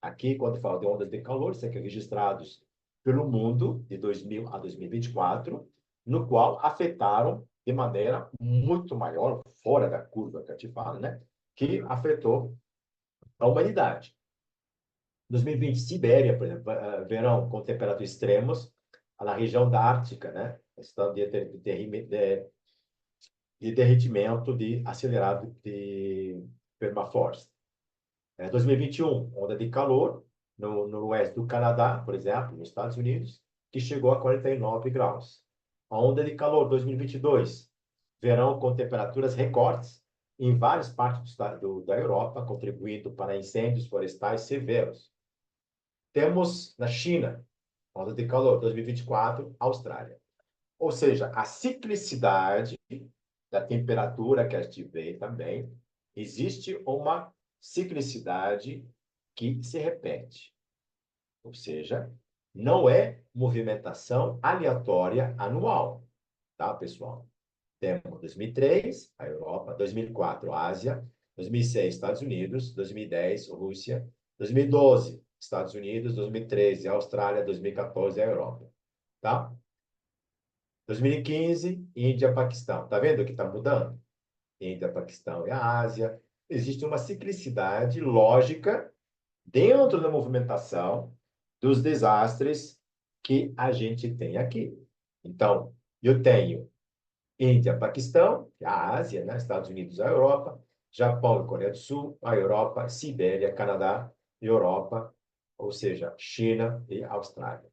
Aqui, quando fala de ondas de calor, são registrados pelo mundo de 2000 a 2024, no qual afetaram de maneira muito maior, fora da curva que a gente fala, né? Que afetou a humanidade. 2020, Sibéria, por exemplo, verão com temperaturas extremas, na região da Ártica, né? Estado de derretimento acelerado de permafrost. 2021, onda de calor no oeste do Canadá, por exemplo, nos Estados Unidos, que chegou a 49 graus. A onda de calor 2022, verão com temperaturas recordes em várias partes da Europa, contribuindo para incêndios florestais severos. Temos na China, onda de calor 2024, Austrália. Ou seja, a ciclicidade da temperatura que a gente vê também, existe uma ciclicidade que se repete. Ou seja, não é movimentação aleatória anual, tá, pessoal? Temos 2003, a Europa, 2004, a Ásia, 2006, Estados Unidos, 2010, Rússia, 2012, Estados Unidos, 2013, a Austrália, 2014, a Europa, tá? 2015, Índia, Paquistão. Está vendo que está mudando? Índia, Paquistão e a Ásia. Existe uma ciclicidade lógica dentro da movimentação dos desastres que a gente tem aqui. Então, eu tenho Índia, Paquistão, a Ásia, né? Estados Unidos, a Europa, Japão e Coreia do Sul, a Europa, Sibéria, Canadá, Europa, ou seja, China e Austrália.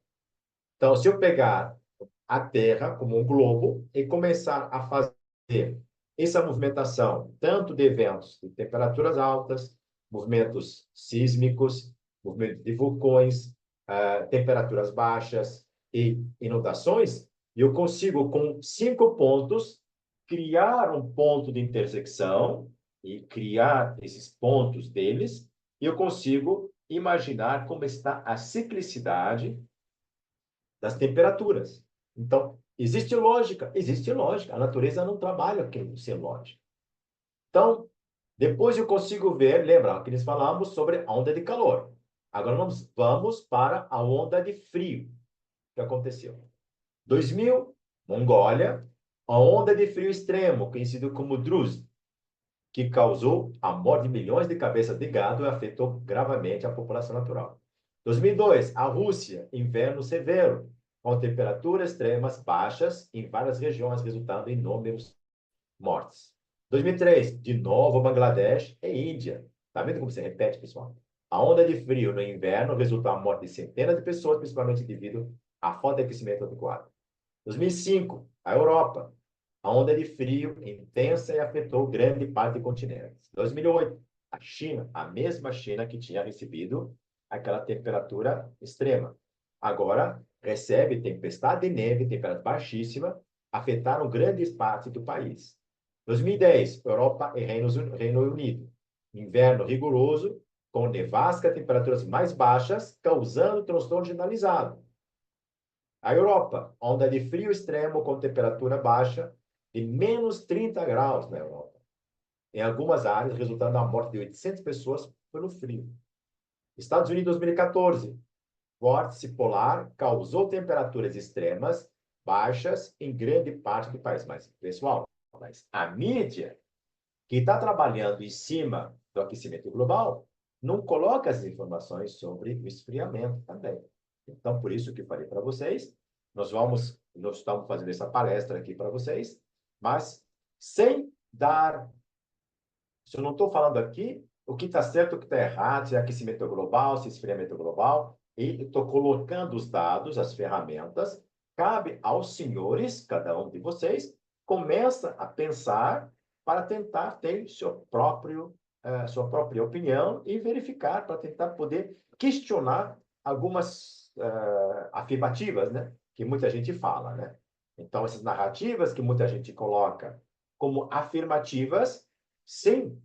Então, se eu pegar a Terra como um globo e começar a fazer essa movimentação, tanto de eventos de temperaturas altas, movimentos sísmicos, movimentos de vulcões, temperaturas baixas e inundações, eu consigo, com 5 pontos, criar um ponto de intersecção e criar esses pontos deles, e eu consigo imaginar como está a ciclicidade das temperaturas. Então, existe lógica? Existe lógica. A natureza não trabalha sem lógica. Então, depois eu consigo ver, lembra que nós falamos sobre a onda de calor. Agora vamos para a onda de frio que aconteceu. 2000, Mongólia, a onda de frio extremo, conhecido como Druz, que causou a morte de milhões de cabeças de gado e afetou gravemente a população natural. 2002, a Rússia, inverno severo, com temperaturas extremas baixas em várias regiões, resultando em inúmeros mortes. 2003, de novo, Bangladesh e Índia. Está vendo como se repete, pessoal? A onda de frio no inverno resultou na morte de centenas de pessoas, principalmente devido à falta de aquecimento adequado. 2005, a Europa. A onda de frio intensa e afetou grande parte do continente. 2008, a China, a mesma China que tinha recebido aquela temperatura extrema. Agora recebe tempestade de neve, temperatura baixíssima, afetaram grandes partes do país. 2010, Europa e Reino Unido. Inverno rigoroso, com nevasca, temperaturas mais baixas, causando transtorno generalizado. A Europa, onda de frio extremo com temperatura baixa de menos 30 graus na Europa. Em algumas áreas, resultando na morte de 800 pessoas pelo frio. Estados Unidos, 2014. Vórtice polar causou temperaturas extremas baixas em grande parte do país. Mas, pessoal, a mídia que está trabalhando em cima do aquecimento global não coloca as informações sobre o esfriamento também. Então, por isso que eu falei para vocês, nós estamos fazendo essa palestra aqui para vocês, mas sem dar... Se eu não estou falando aqui o que está certo, o que está errado, se é aquecimento global, se é esfriamento global, e estou colocando os dados, as ferramentas, cabe aos senhores, cada um de vocês, começa a pensar para tentar ter sua própria opinião e verificar, para tentar poder questionar algumas afirmativas, né? Que muita gente fala, né? Então, essas narrativas que muita gente coloca como afirmativas, sem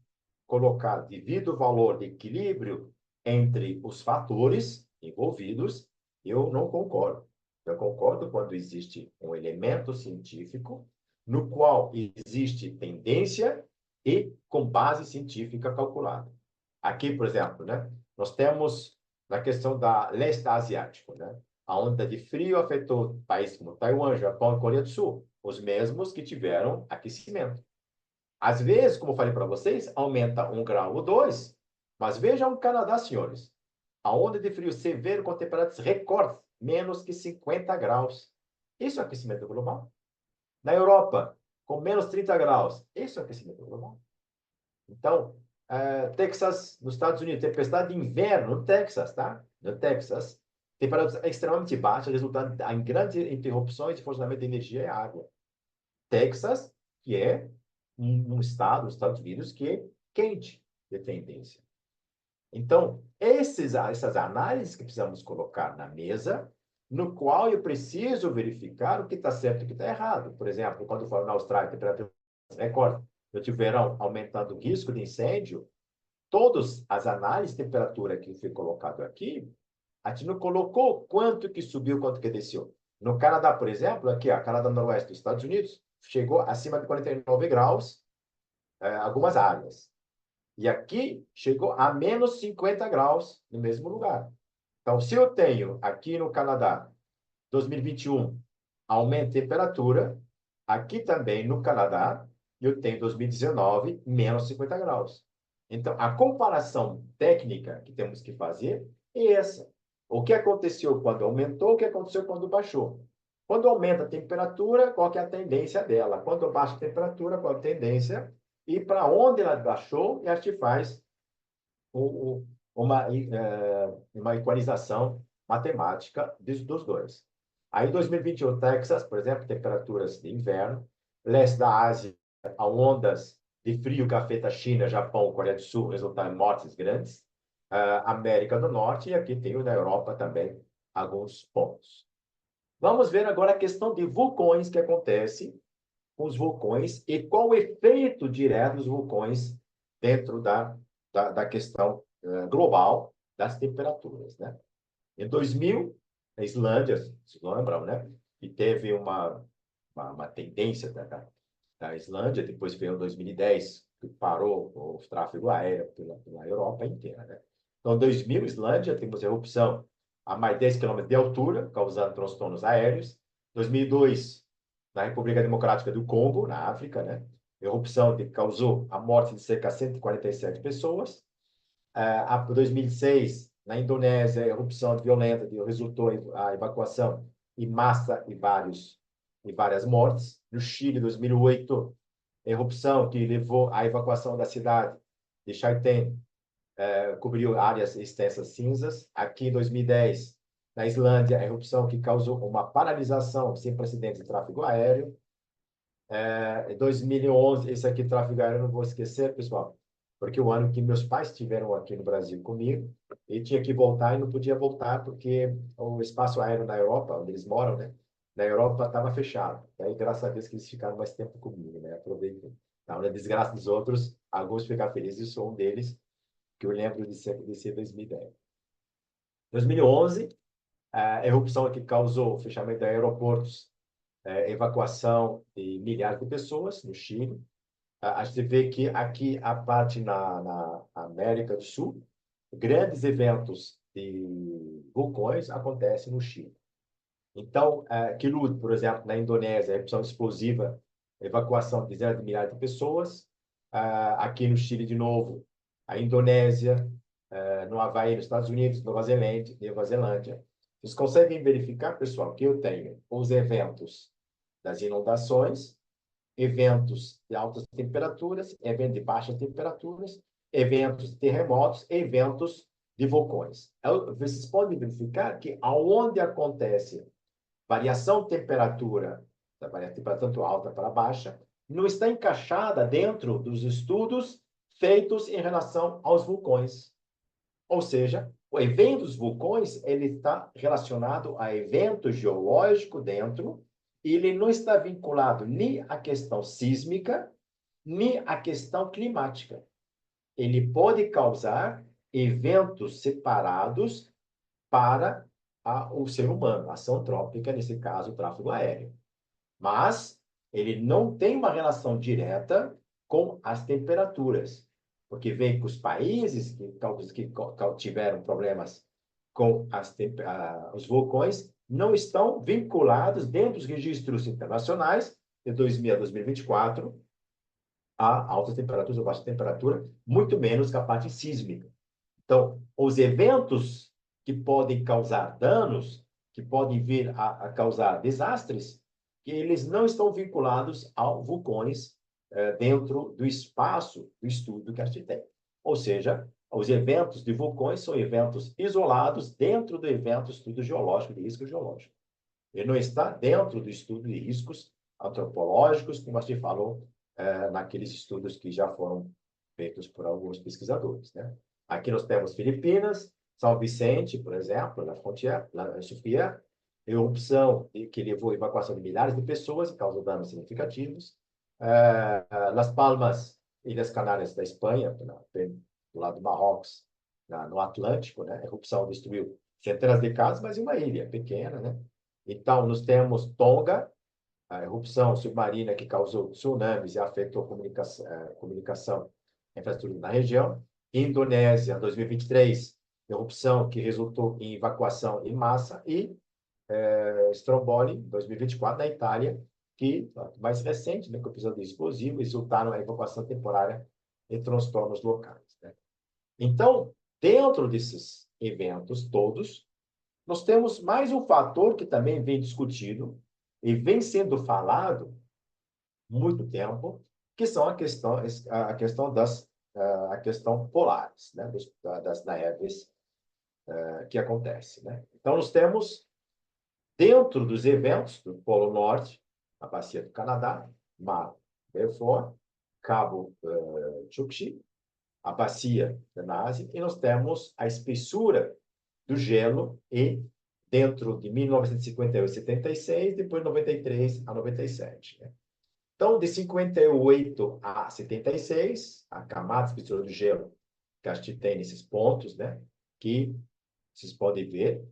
colocar devido valor de equilíbrio entre os fatores envolvidos, eu não concordo. Eu concordo quando existe um elemento científico no qual existe tendência e com base científica calculada. Aqui, por exemplo, né, nós temos na questão da leste asiático, né? A onda de frio afetou países como Taiwan, Japão e Coreia do Sul, os mesmos que tiveram aquecimento. Às vezes, como eu falei para vocês, aumenta 1 grau ou 2, mas vejam o Canadá, senhores. A onda de frio severo com temperaturas recordes, menos que 50 graus. Isso é aquecimento global. Na Europa, com menos 30 graus. Isso é aquecimento global. Então, Texas, nos Estados Unidos, tempestade de inverno no Texas, tá? No Texas, temperaturas extremamente baixas, resultando em grandes interrupções de funcionamento de energia e água. Texas, que é um estado, os Estados Unidos, que é quente de tendência. Então, essas análises que precisamos colocar na mesa, no qual eu preciso verificar o que está certo e o que está errado. Por exemplo, quando eu falo na Austrália, temperatura recorde, eu tiveram aumentando o risco de incêndio, todas as análises de temperatura que foi colocado aqui, a gente não colocou quanto que subiu, quanto que desceu. No Canadá, por exemplo, aqui, a Canadá Noroeste dos Estados Unidos, chegou acima de 49 graus, algumas áreas. E aqui chegou a menos 50 graus no mesmo lugar. Então, se eu tenho aqui no Canadá, 2021, aumento de temperatura. Aqui também, no Canadá, eu tenho, em 2019, menos 50 graus. Então, a comparação técnica que temos que fazer é essa. O que aconteceu quando aumentou, o que aconteceu quando baixou. Quando aumenta a temperatura, qual que é a tendência dela? Quando baixa a temperatura, qual a tendência? E para onde ela baixou, e a gente faz uma equalização matemática dos dois. Aí, em 2021, Texas, por exemplo, temperaturas de inverno, leste da Ásia, a ondas de frio que afeta a China, Japão, Coreia do Sul, resultando em mortes grandes, América do Norte, e aqui tem na Europa também alguns pontos. Vamos ver agora a questão de vulcões que acontece com os vulcões e qual o efeito direto dos vulcões dentro da questão global das temperaturas, né? Em 2000, a Islândia, se lembram, né? E teve uma tendência da Islândia, depois veio em 2010, que parou o tráfego aéreo pela Europa inteira, né? Então, em 2000, Islândia, temos erupção a mais de 10 quilômetros de altura, causando transtornos aéreos. 2002, na República Democrática do Congo, na África, né? Erupção que causou a morte de cerca de 147 pessoas. Em 2006, na Indonésia, erupção violenta que resultou em a evacuação em massa e várias mortes. No Chile, 2008, erupção que levou à evacuação da cidade de Chaitén, cobriu áreas extensas cinzas. Aqui, em 2010, na Islândia, a erupção que causou uma paralisação sem precedentes de tráfego aéreo. Em 2011, esse aqui, tráfego aéreo, eu não vou esquecer, pessoal, porque o ano que meus pais estiveram aqui no Brasil comigo, e tinha que voltar e não podia voltar porque o espaço aéreo na Europa, onde eles moram, né? Na Europa estava fechado. E aí, graças a Deus que eles ficaram mais tempo comigo, né? Aproveitei. Então, na desgraça dos outros, alguns ficaram felizes, eu sou um deles, que eu lembro de ser 2010. 2011, a erupção que causou o fechamento de aeroportos, evacuação de milhares de pessoas no Chile. A gente vê que aqui, a parte na América do Sul, grandes eventos de vulcões acontecem no Chile. Então, Kelut, por exemplo, na Indonésia, erupção explosiva, evacuação de dezenas de milhares de pessoas. Aqui no Chile, de novo, a Indonésia, no Havaí, nos Estados Unidos, Nova Zelândia. Vocês conseguem verificar, pessoal, que eu tenho os eventos das inundações, eventos de altas temperaturas, eventos de baixas temperaturas, eventos de terremotos, eventos de vulcões. Vocês podem verificar que aonde acontece variação de temperatura, da temperatura tanto alta para baixa, não está encaixada dentro dos estudos feitos em relação aos vulcões. Ou seja, o evento dos vulcões ele está relacionado a evento geológico dentro, e ele não está vinculado nem à questão sísmica, nem à questão climática. Ele pode causar eventos separados para o ser humano, ação antrópica, nesse caso, o tráfego aéreo. Mas ele não tem uma relação direta com as temperaturas, porque vem que os países que tiveram problemas com os vulcões não estão vinculados dentro dos registros internacionais de 2000 a 2024 a altas temperaturas ou baixa temperatura, muito menos que a parte sísmica. Então, os eventos que podem causar danos, que podem vir a causar desastres, que eles não estão vinculados a vulcões dentro do espaço do estudo que a gente tem. Ou seja, os eventos de vulcões são eventos isolados dentro do evento estudo geológico, de risco geológico. Ele não está dentro do estudo de riscos antropológicos, como a gente falou naqueles estudos que já foram feitos por alguns pesquisadores, né? Aqui nós temos Filipinas, São Vicente, por exemplo, na fronteira, na Sofia, erupção que levou à evacuação de milhares de pessoas e causou danos significativos. Las Palmas, Ilhas Canárias da Espanha, do lado do Marrocos, no Atlântico, né? A erupção destruiu centenas de casas, mas uma ilha pequena, né? Então, nós temos Tonga, a erupção submarina que causou tsunamis e afetou a comunicação, a infraestrutura na região. Indonésia, 2023, erupção que resultou em evacuação em massa. E Stromboli, 2024, na Itália, que mais recente, né, com o episódio explosivo, resultaram na evacuação temporária e transtornos locais. Né? Então, dentro desses eventos todos, nós temos mais um fator que também vem discutido e vem sendo falado muito tempo, que são a questão a questão polares, né, das neves que acontece, né? Então, nós temos, dentro dos eventos do Polo Norte, a bacia do Canadá, Mar Beaufort, Cabo Chukchi, a bacia da Ásia, e nós temos a espessura do gelo e dentro de 1958 e 76, depois 93 a 97. Né? Então, de 58 a 76, a camada de espessura do gelo que a gente tem nesses pontos, né, que vocês podem ver,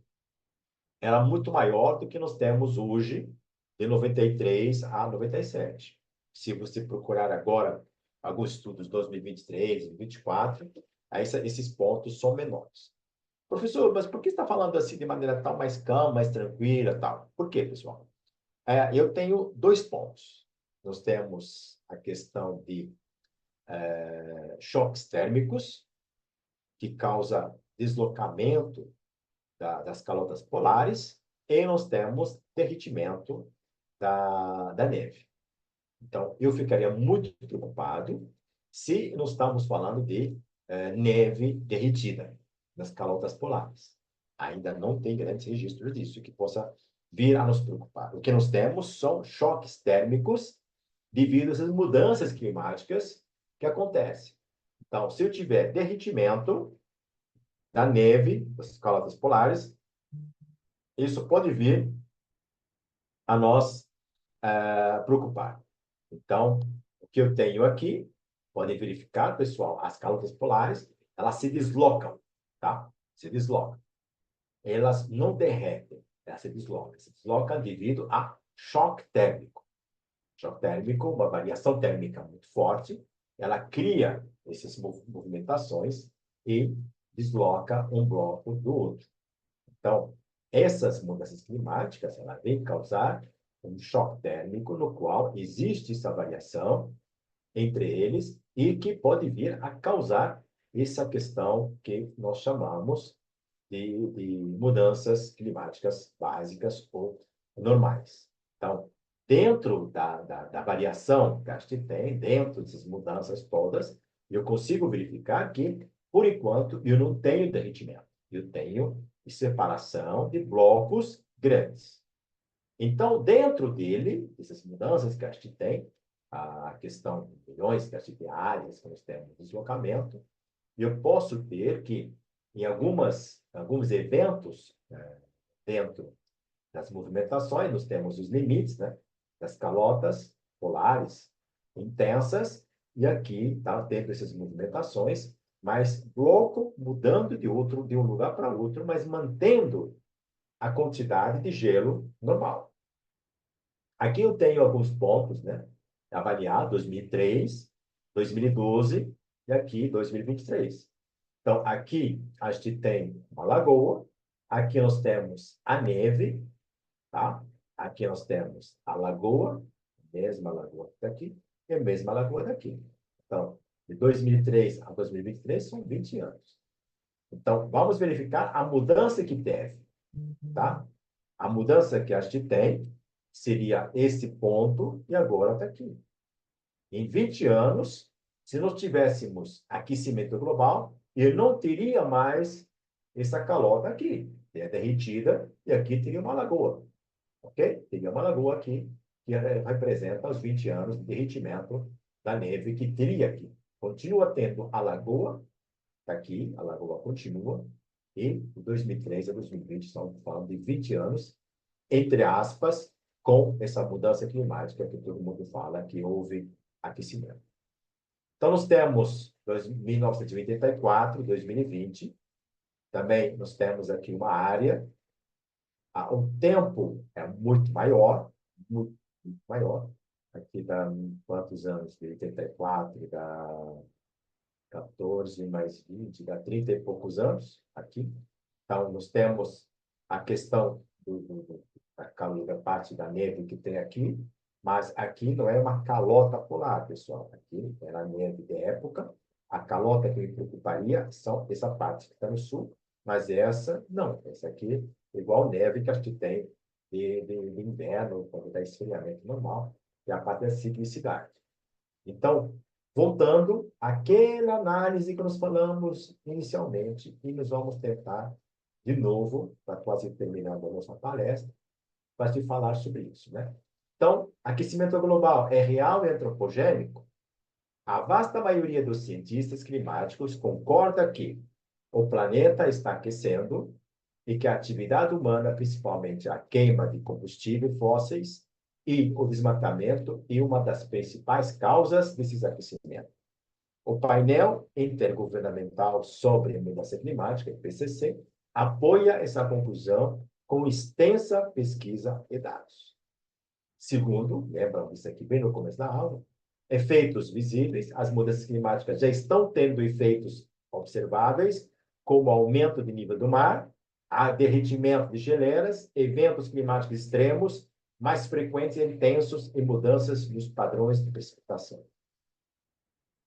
era muito maior do que nós temos hoje, de 93 a 97. Se você procurar agora alguns estudos 2023, 2024, aí esses pontos são menores. Professor, mas por que você está falando assim de maneira tão mais calma, mais tranquila, tal? Por quê, pessoal? Eu tenho dois pontos. Nós temos a questão de choques térmicos, que causa deslocamento das calotas polares, e nós temos derretimento da neve. Então, eu ficaria muito preocupado se nós estamos falando de neve derretida nas calotas polares. Ainda não tem grandes registros disso que possa vir a nos preocupar. O que nós temos são choques térmicos devido a essas mudanças climáticas que acontecem. Então, se eu tiver derretimento da neve, das calotas polares, isso pode vir a nós preocupar. Então, o que eu tenho aqui, podem verificar, pessoal, as calotas polares, elas se deslocam, tá? Se deslocam. Elas não derretem, elas se deslocam. Se deslocam devido a choque térmico. Choque térmico, uma variação térmica muito forte, ela cria essas movimentações e desloca um bloco do outro. Então, essas mudanças climáticas, ela vem causar um choque térmico no qual existe essa variação entre eles e que pode vir a causar essa questão que nós chamamos de mudanças climáticas básicas ou normais. Então, dentro da variação que a gente tem, dentro dessas mudanças todas, eu consigo verificar que, por enquanto, eu não tenho derretimento. Eu tenho separação de blocos grandes. Então, dentro dele, essas mudanças que a gente tem, a questão de milhões que a gente tem áreas que nós temos deslocamento, eu posso ter que, em alguns eventos, dentro das movimentações, nós temos os limites, né, das calotas polares intensas, e aqui está tendo essas movimentações, mas bloco mudando de um lugar para outro, mas mantendo a quantidade de gelo normal. Aqui eu tenho alguns pontos, né? Avaliar 2003, 2012 e aqui 2023. Então, aqui a gente tem uma lagoa, aqui nós temos a neve, tá? Aqui nós temos a lagoa, a mesma lagoa que está aqui, e a mesma lagoa daqui. Então, de 2003 a 2023 são 20 anos. Então, vamos verificar a mudança que teve, tá? A mudança que a gente tem seria esse ponto e agora está aqui. Em 20 anos, se nós tivéssemos aquecimento global, eu não teria mais essa calota aqui. É derretida e aqui teria uma lagoa. Ok? Teria uma lagoa aqui que representa os 20 anos de derretimento da neve que teria aqui. Continua tendo a lagoa, está aqui, a lagoa continua, e de 2003 a 2020 estamos falando de 20 anos, entre aspas, com essa mudança climática que todo mundo fala que houve aquecimento. Então, nós temos 1984, 2020, também nós temos aqui uma área, o tempo é muito maior, muito, muito maior, aqui dá quantos anos? De 84, dá 14 mais 20, dá 30 e poucos anos aqui. Então, nós temos a questão da parte da neve que tem aqui, mas aqui não é uma calota polar, pessoal. Aqui era neve de época. A calota que me preocuparia são essa parte que está no sul, mas essa não. Essa aqui é igual neve que a gente tem de inverno, quando dá esfriamento normal, e a parte da ciclicidade. Então, voltando àquela análise que nós falamos inicialmente, e nós vamos tentar, de novo, para quase terminando a nossa palestra, para te falar sobre isso, né? Então, aquecimento global é real e antropogênico? A vasta maioria dos cientistas climáticos concorda que o planeta está aquecendo e que a atividade humana, principalmente a queima de combustíveis fósseis e o desmatamento, é uma das principais causas desses aquecimentos. O painel intergovernamental sobre a mudança climática, IPCC, apoia essa conclusão com extensa pesquisa e dados. Segundo, lembram isso aqui bem no começo da aula, efeitos visíveis, as mudanças climáticas já estão tendo efeitos observáveis, como aumento de nível do mar, derretimento de geleiras, eventos climáticos extremos, mais frequentes e intensos e mudanças nos padrões de precipitação.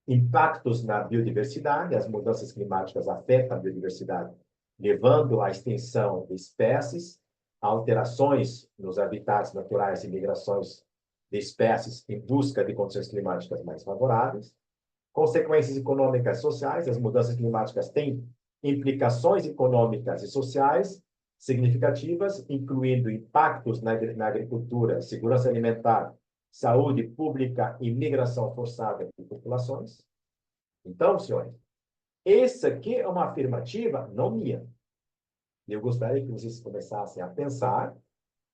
Impactos na biodiversidade, as mudanças climáticas afetam a biodiversidade, levando à extinção de espécies, alterações nos habitats naturais e migrações de espécies em busca de condições climáticas mais favoráveis. Consequências econômicas e sociais, as mudanças climáticas têm implicações econômicas e sociais significativas, incluindo impactos na agricultura, segurança alimentar, saúde pública e migração forçada de populações. Então, senhores, essa aqui é uma afirmativa não minha. Eu gostaria que vocês começassem a pensar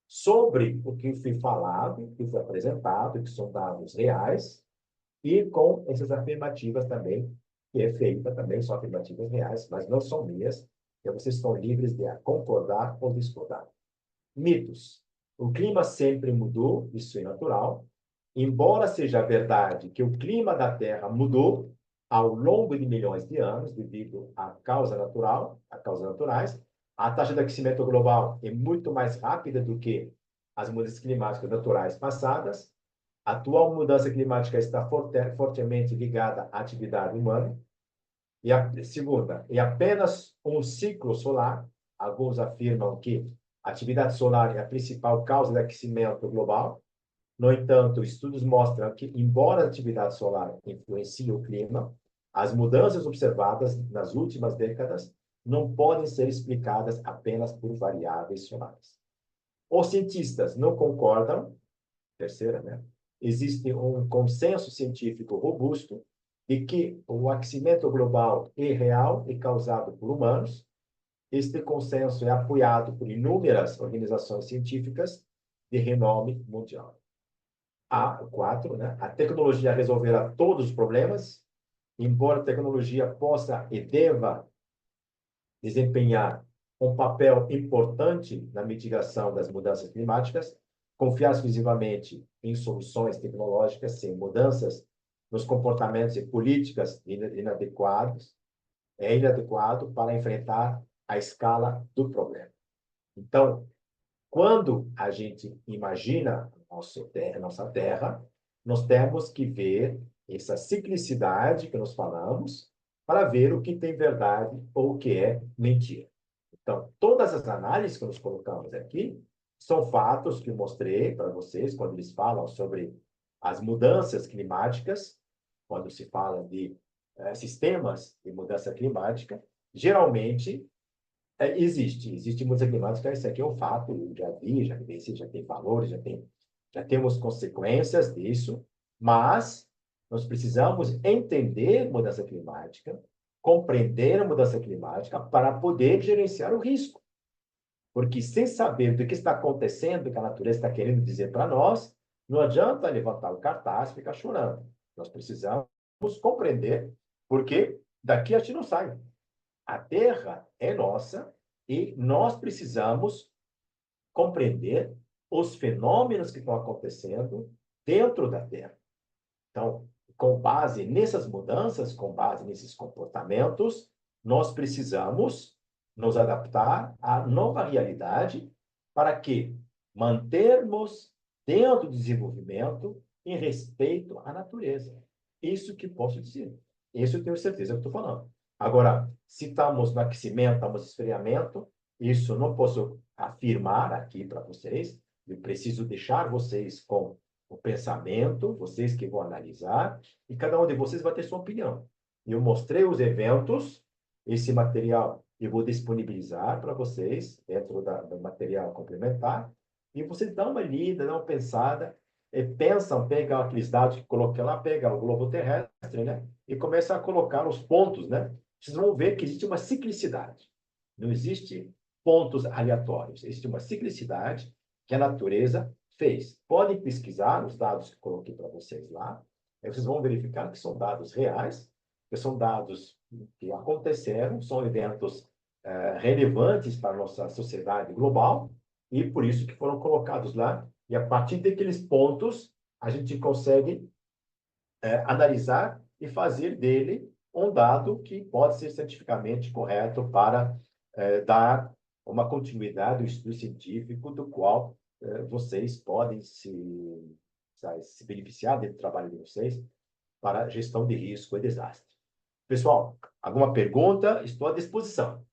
sobre o que foi falado, o que foi apresentado, que são dados reais, e com essas afirmativas também, que é feita também, são afirmativas reais, mas não são minhas, e vocês estão livres de concordar ou discordar. Mitos. O clima sempre mudou, isso é natural. Embora seja verdade que o clima da Terra mudou ao longo de milhões de anos, devido à causa natural, a causas naturais, a taxa de aquecimento global é muito mais rápida do que as mudanças climáticas naturais passadas. A atual mudança climática está fortemente ligada à atividade humana. E a segunda, é apenas um ciclo solar. Alguns afirmam que a atividade solar é a principal causa do aquecimento global. No entanto, estudos mostram que, embora a atividade solar influencie o clima, as mudanças observadas nas últimas décadas não podem ser explicadas apenas por variáveis solares. Os cientistas não concordam, terceira, né? Existe um consenso científico robusto de que o aquecimento global é real e causado por humanos. Este consenso é apoiado por inúmeras organizações científicas de renome mundial. A4, né? A tecnologia resolverá todos os problemas, embora a tecnologia possa e deva desempenhar um papel importante na mitigação das mudanças climáticas. Confiar exclusivamente em soluções tecnológicas sem mudanças nos comportamentos e políticas inadequados é inadequado para enfrentar a escala do problema. Então, quando a gente imagina nossa Terra, nós temos que ver essa ciclicidade que nós falamos para ver o que tem verdade ou o que é mentira. Então, todas as análises que nós colocamos aqui são fatos que eu mostrei para vocês quando eles falam sobre as mudanças climáticas, quando se fala de sistemas de mudança climática, geralmente existe mudança climática, isso aqui é um fato, eu já vi, já evidenciei, já tem valores, já temos consequências disso, mas nós precisamos entender mudança climática, compreender a mudança climática para poder gerenciar o risco. Porque sem saber do que está acontecendo, que a natureza está querendo dizer para nós, não adianta levantar o cartaz e ficar chorando. Nós precisamos compreender, porque daqui a gente não sai. A Terra é nossa e nós precisamos compreender os fenômenos que estão acontecendo dentro da Terra. Então, com base nessas mudanças, com base nesses comportamentos, nós precisamos nos adaptar à nova realidade para que mantermos dentro do desenvolvimento em respeito à natureza. Isso que posso dizer. Isso eu tenho certeza que estou falando. Agora, se estamos no aquecimento, estamos no esfriamento, isso não posso afirmar aqui para vocês. Eu preciso deixar vocês com o pensamento, vocês que vão analisar, e cada um de vocês vai ter sua opinião. Eu mostrei os eventos, esse material eu vou disponibilizar para vocês dentro do material complementar, e vocês dão uma lida, dão uma pensada, e pensam, pegam aqueles dados que coloquei lá, pegam o globo terrestre, né? E começam a colocar os pontos, né? Vocês vão ver que existe uma ciclicidade. Não existe pontos aleatórios. Existe uma ciclicidade que a natureza fez. Podem pesquisar os dados que coloquei para vocês lá. Aí vocês vão verificar que são dados reais, que são dados que aconteceram, são eventos relevantes para a nossa sociedade global, e por isso que foram colocados lá. E a partir daqueles pontos, a gente consegue analisar e fazer dele um dado que pode ser cientificamente correto para dar uma continuidade do estudo científico do qual vocês podem se beneficiar do trabalho de vocês para gestão de risco e desastre. Pessoal, alguma pergunta? Estou à disposição.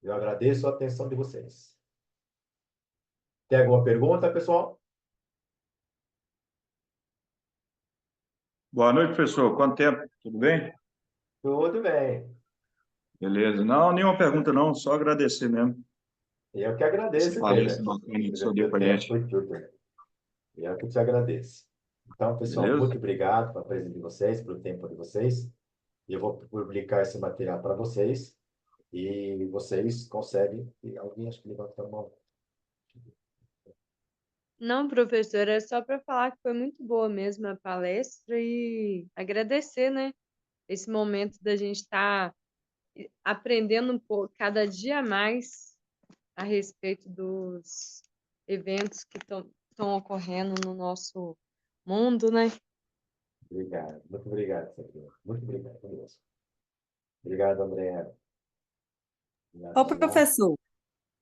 Eu agradeço a atenção de vocês. Tem alguma pergunta, pessoal? Boa noite, professor. Quanto tempo? Tudo bem? Tudo bem. Beleza. Não, nenhuma pergunta não, só agradecer mesmo. Eu que Essa agradeço, palestra Pedro. bacana que o senhor deu Teu para tempo gente. foi tudo. Eu que te agradeço. Então, pessoal, Beleza? muito obrigado pela presença de vocês, pelo tempo de vocês. Eu vou publicar esse material para vocês e vocês conseguem. E alguém acho que levantou a mão. Não, professor, é só para falar que foi muito boa mesmo a palestra e agradecer, né, esse momento da gente estar aprendendo um pouco, cada dia mais a respeito dos eventos que estão ocorrendo no nosso mundo, né? Obrigado. Muito obrigado, Sabrina. Muito obrigado mesmo. Obrigado, André. Obrigado, Ô, Daniel. professor,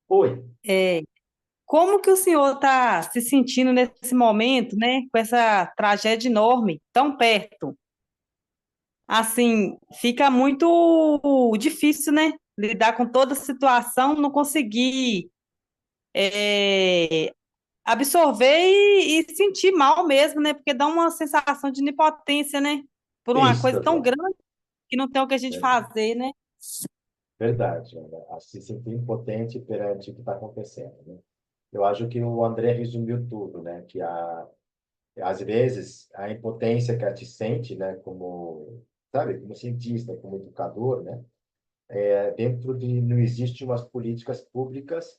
Oi. é, como que o senhor está se sentindo nesse momento, né, com essa tragédia enorme, tão perto? Assim, fica muito difícil, né, lidar com toda a situação, não conseguir é, absorver e sentir mal mesmo, né, porque dá uma sensação de onipotência, né, por uma Isso, coisa tão pessoal. grande que não tem o que a gente fazer, né? Verdade, André. Se sentir impotente perante o que está acontecendo, né? Eu acho que o André resumiu tudo, né? Que às vezes a impotência que a gente sente, né? Como, sabe, como cientista, como educador, né? Dentro de não existe umas políticas públicas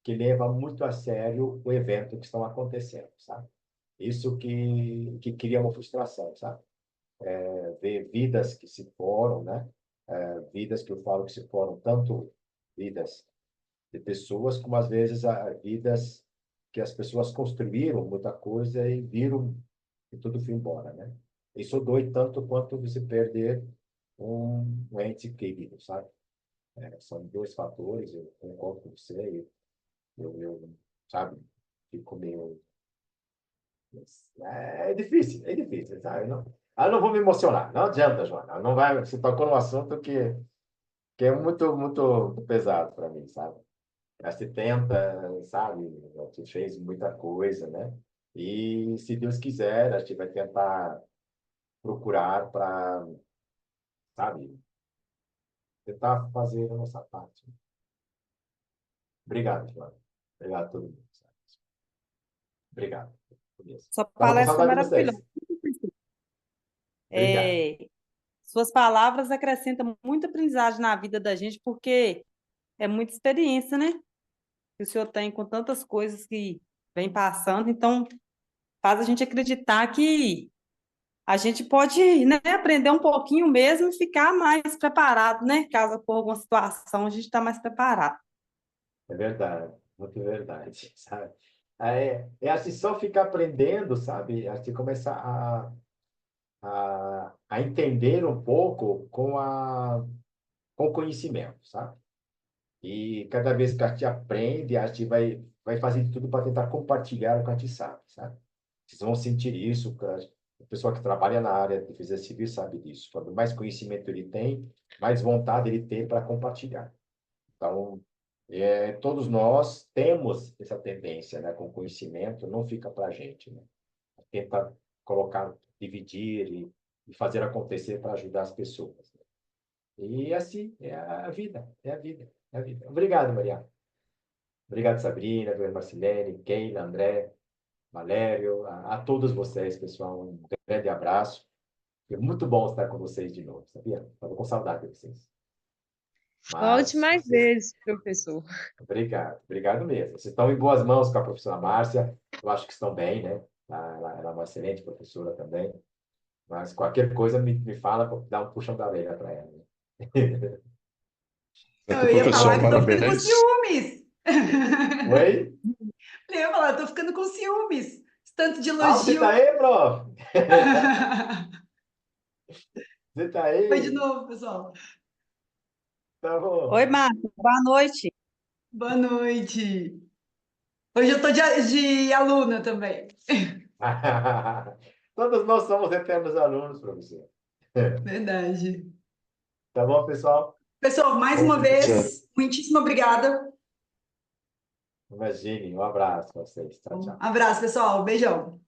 que levam muito a sério o evento que estão acontecendo, sabe? Isso que cria uma frustração, sabe? Ver vidas que se foram, né? Vidas que eu falo que se foram, tanto vidas de pessoas, como às vezes vidas que as pessoas construíram muita coisa e viram que tudo foi embora, né? Isso dói tanto quanto você perder um ente querido, sabe? São dois fatores, eu concordo com você, sabe, fico meio... é difícil, sabe? Eu não vou me emocionar, não adianta, Joana, não vai, você tocou num assunto que é muito, muito pesado para mim, sabe? A gente tenta, sabe? A gente fez muita coisa, né? E se Deus quiser, a gente vai tentar procurar para, sabe? Tentar fazer a nossa parte. Obrigado, Joana. Obrigado a todo mundo. Sabe? Obrigado. Sua Estava com palestra foi saudade de maravilhosa. vocês. Obrigado. É, suas palavras acrescentam muita aprendizagem na vida da gente, porque é muita experiência, né? Que o senhor tem com tantas coisas que vem passando, então faz a gente acreditar que a gente pode, né, aprender um pouquinho mesmo e ficar mais preparado, né? Caso ocorra alguma situação, a gente está mais preparado. É verdade. Muito verdade, sabe? É assim, só ficar aprendendo, sabe? A gente começar a entender um pouco com o conhecimento, sabe? E cada vez que a gente aprende, a gente vai fazer de tudo para tentar compartilhar o que a gente sabe, sabe? Vocês vão sentir isso, a pessoa que trabalha na área de defesa civil sabe disso. Quanto mais conhecimento ele tem, mais vontade ele tem para compartilhar. Então, todos nós temos essa tendência, né? Com o conhecimento, não fica para a gente, né? Tenta colocar, dividir e fazer acontecer para ajudar as pessoas, né? E assim, é a vida, é a vida, é a vida. Obrigado, Maria. Obrigado, Sabrina, Marcilene, Keila, André, Valério, a todos vocês, pessoal. Um grande abraço. Foi muito bom estar com vocês de novo, sabia? Estava com saudade de vocês. Volte Mas mais vocês... vezes, professor. Obrigado, obrigado mesmo. Vocês estão em boas mãos com a professora Márcia. Eu acho que estão bem, né? Ela é uma excelente professora também. Mas qualquer coisa me fala, dá um puxão da orelha para ela, né? Eu ia Professor, falar que estou ficando com parabéns. ciúmes. Oi? Eu ia falar, estou ficando com ciúmes. Esse tanto de Ah, você elogio. tá aí, prof? Você tá Oi de aí? novo, pessoal. Tá bom. Oi, Márcia, boa noite. Boa noite. Hoje eu estou de aluna também. Todos nós somos eternos alunos, professor. Verdade. Tá bom, pessoal? Pessoal, mais Bom, uma professor. vez, muitíssimo obrigada. imagine, um abraço para vocês. Tchau, Um tchau. abraço, pessoal. Beijão.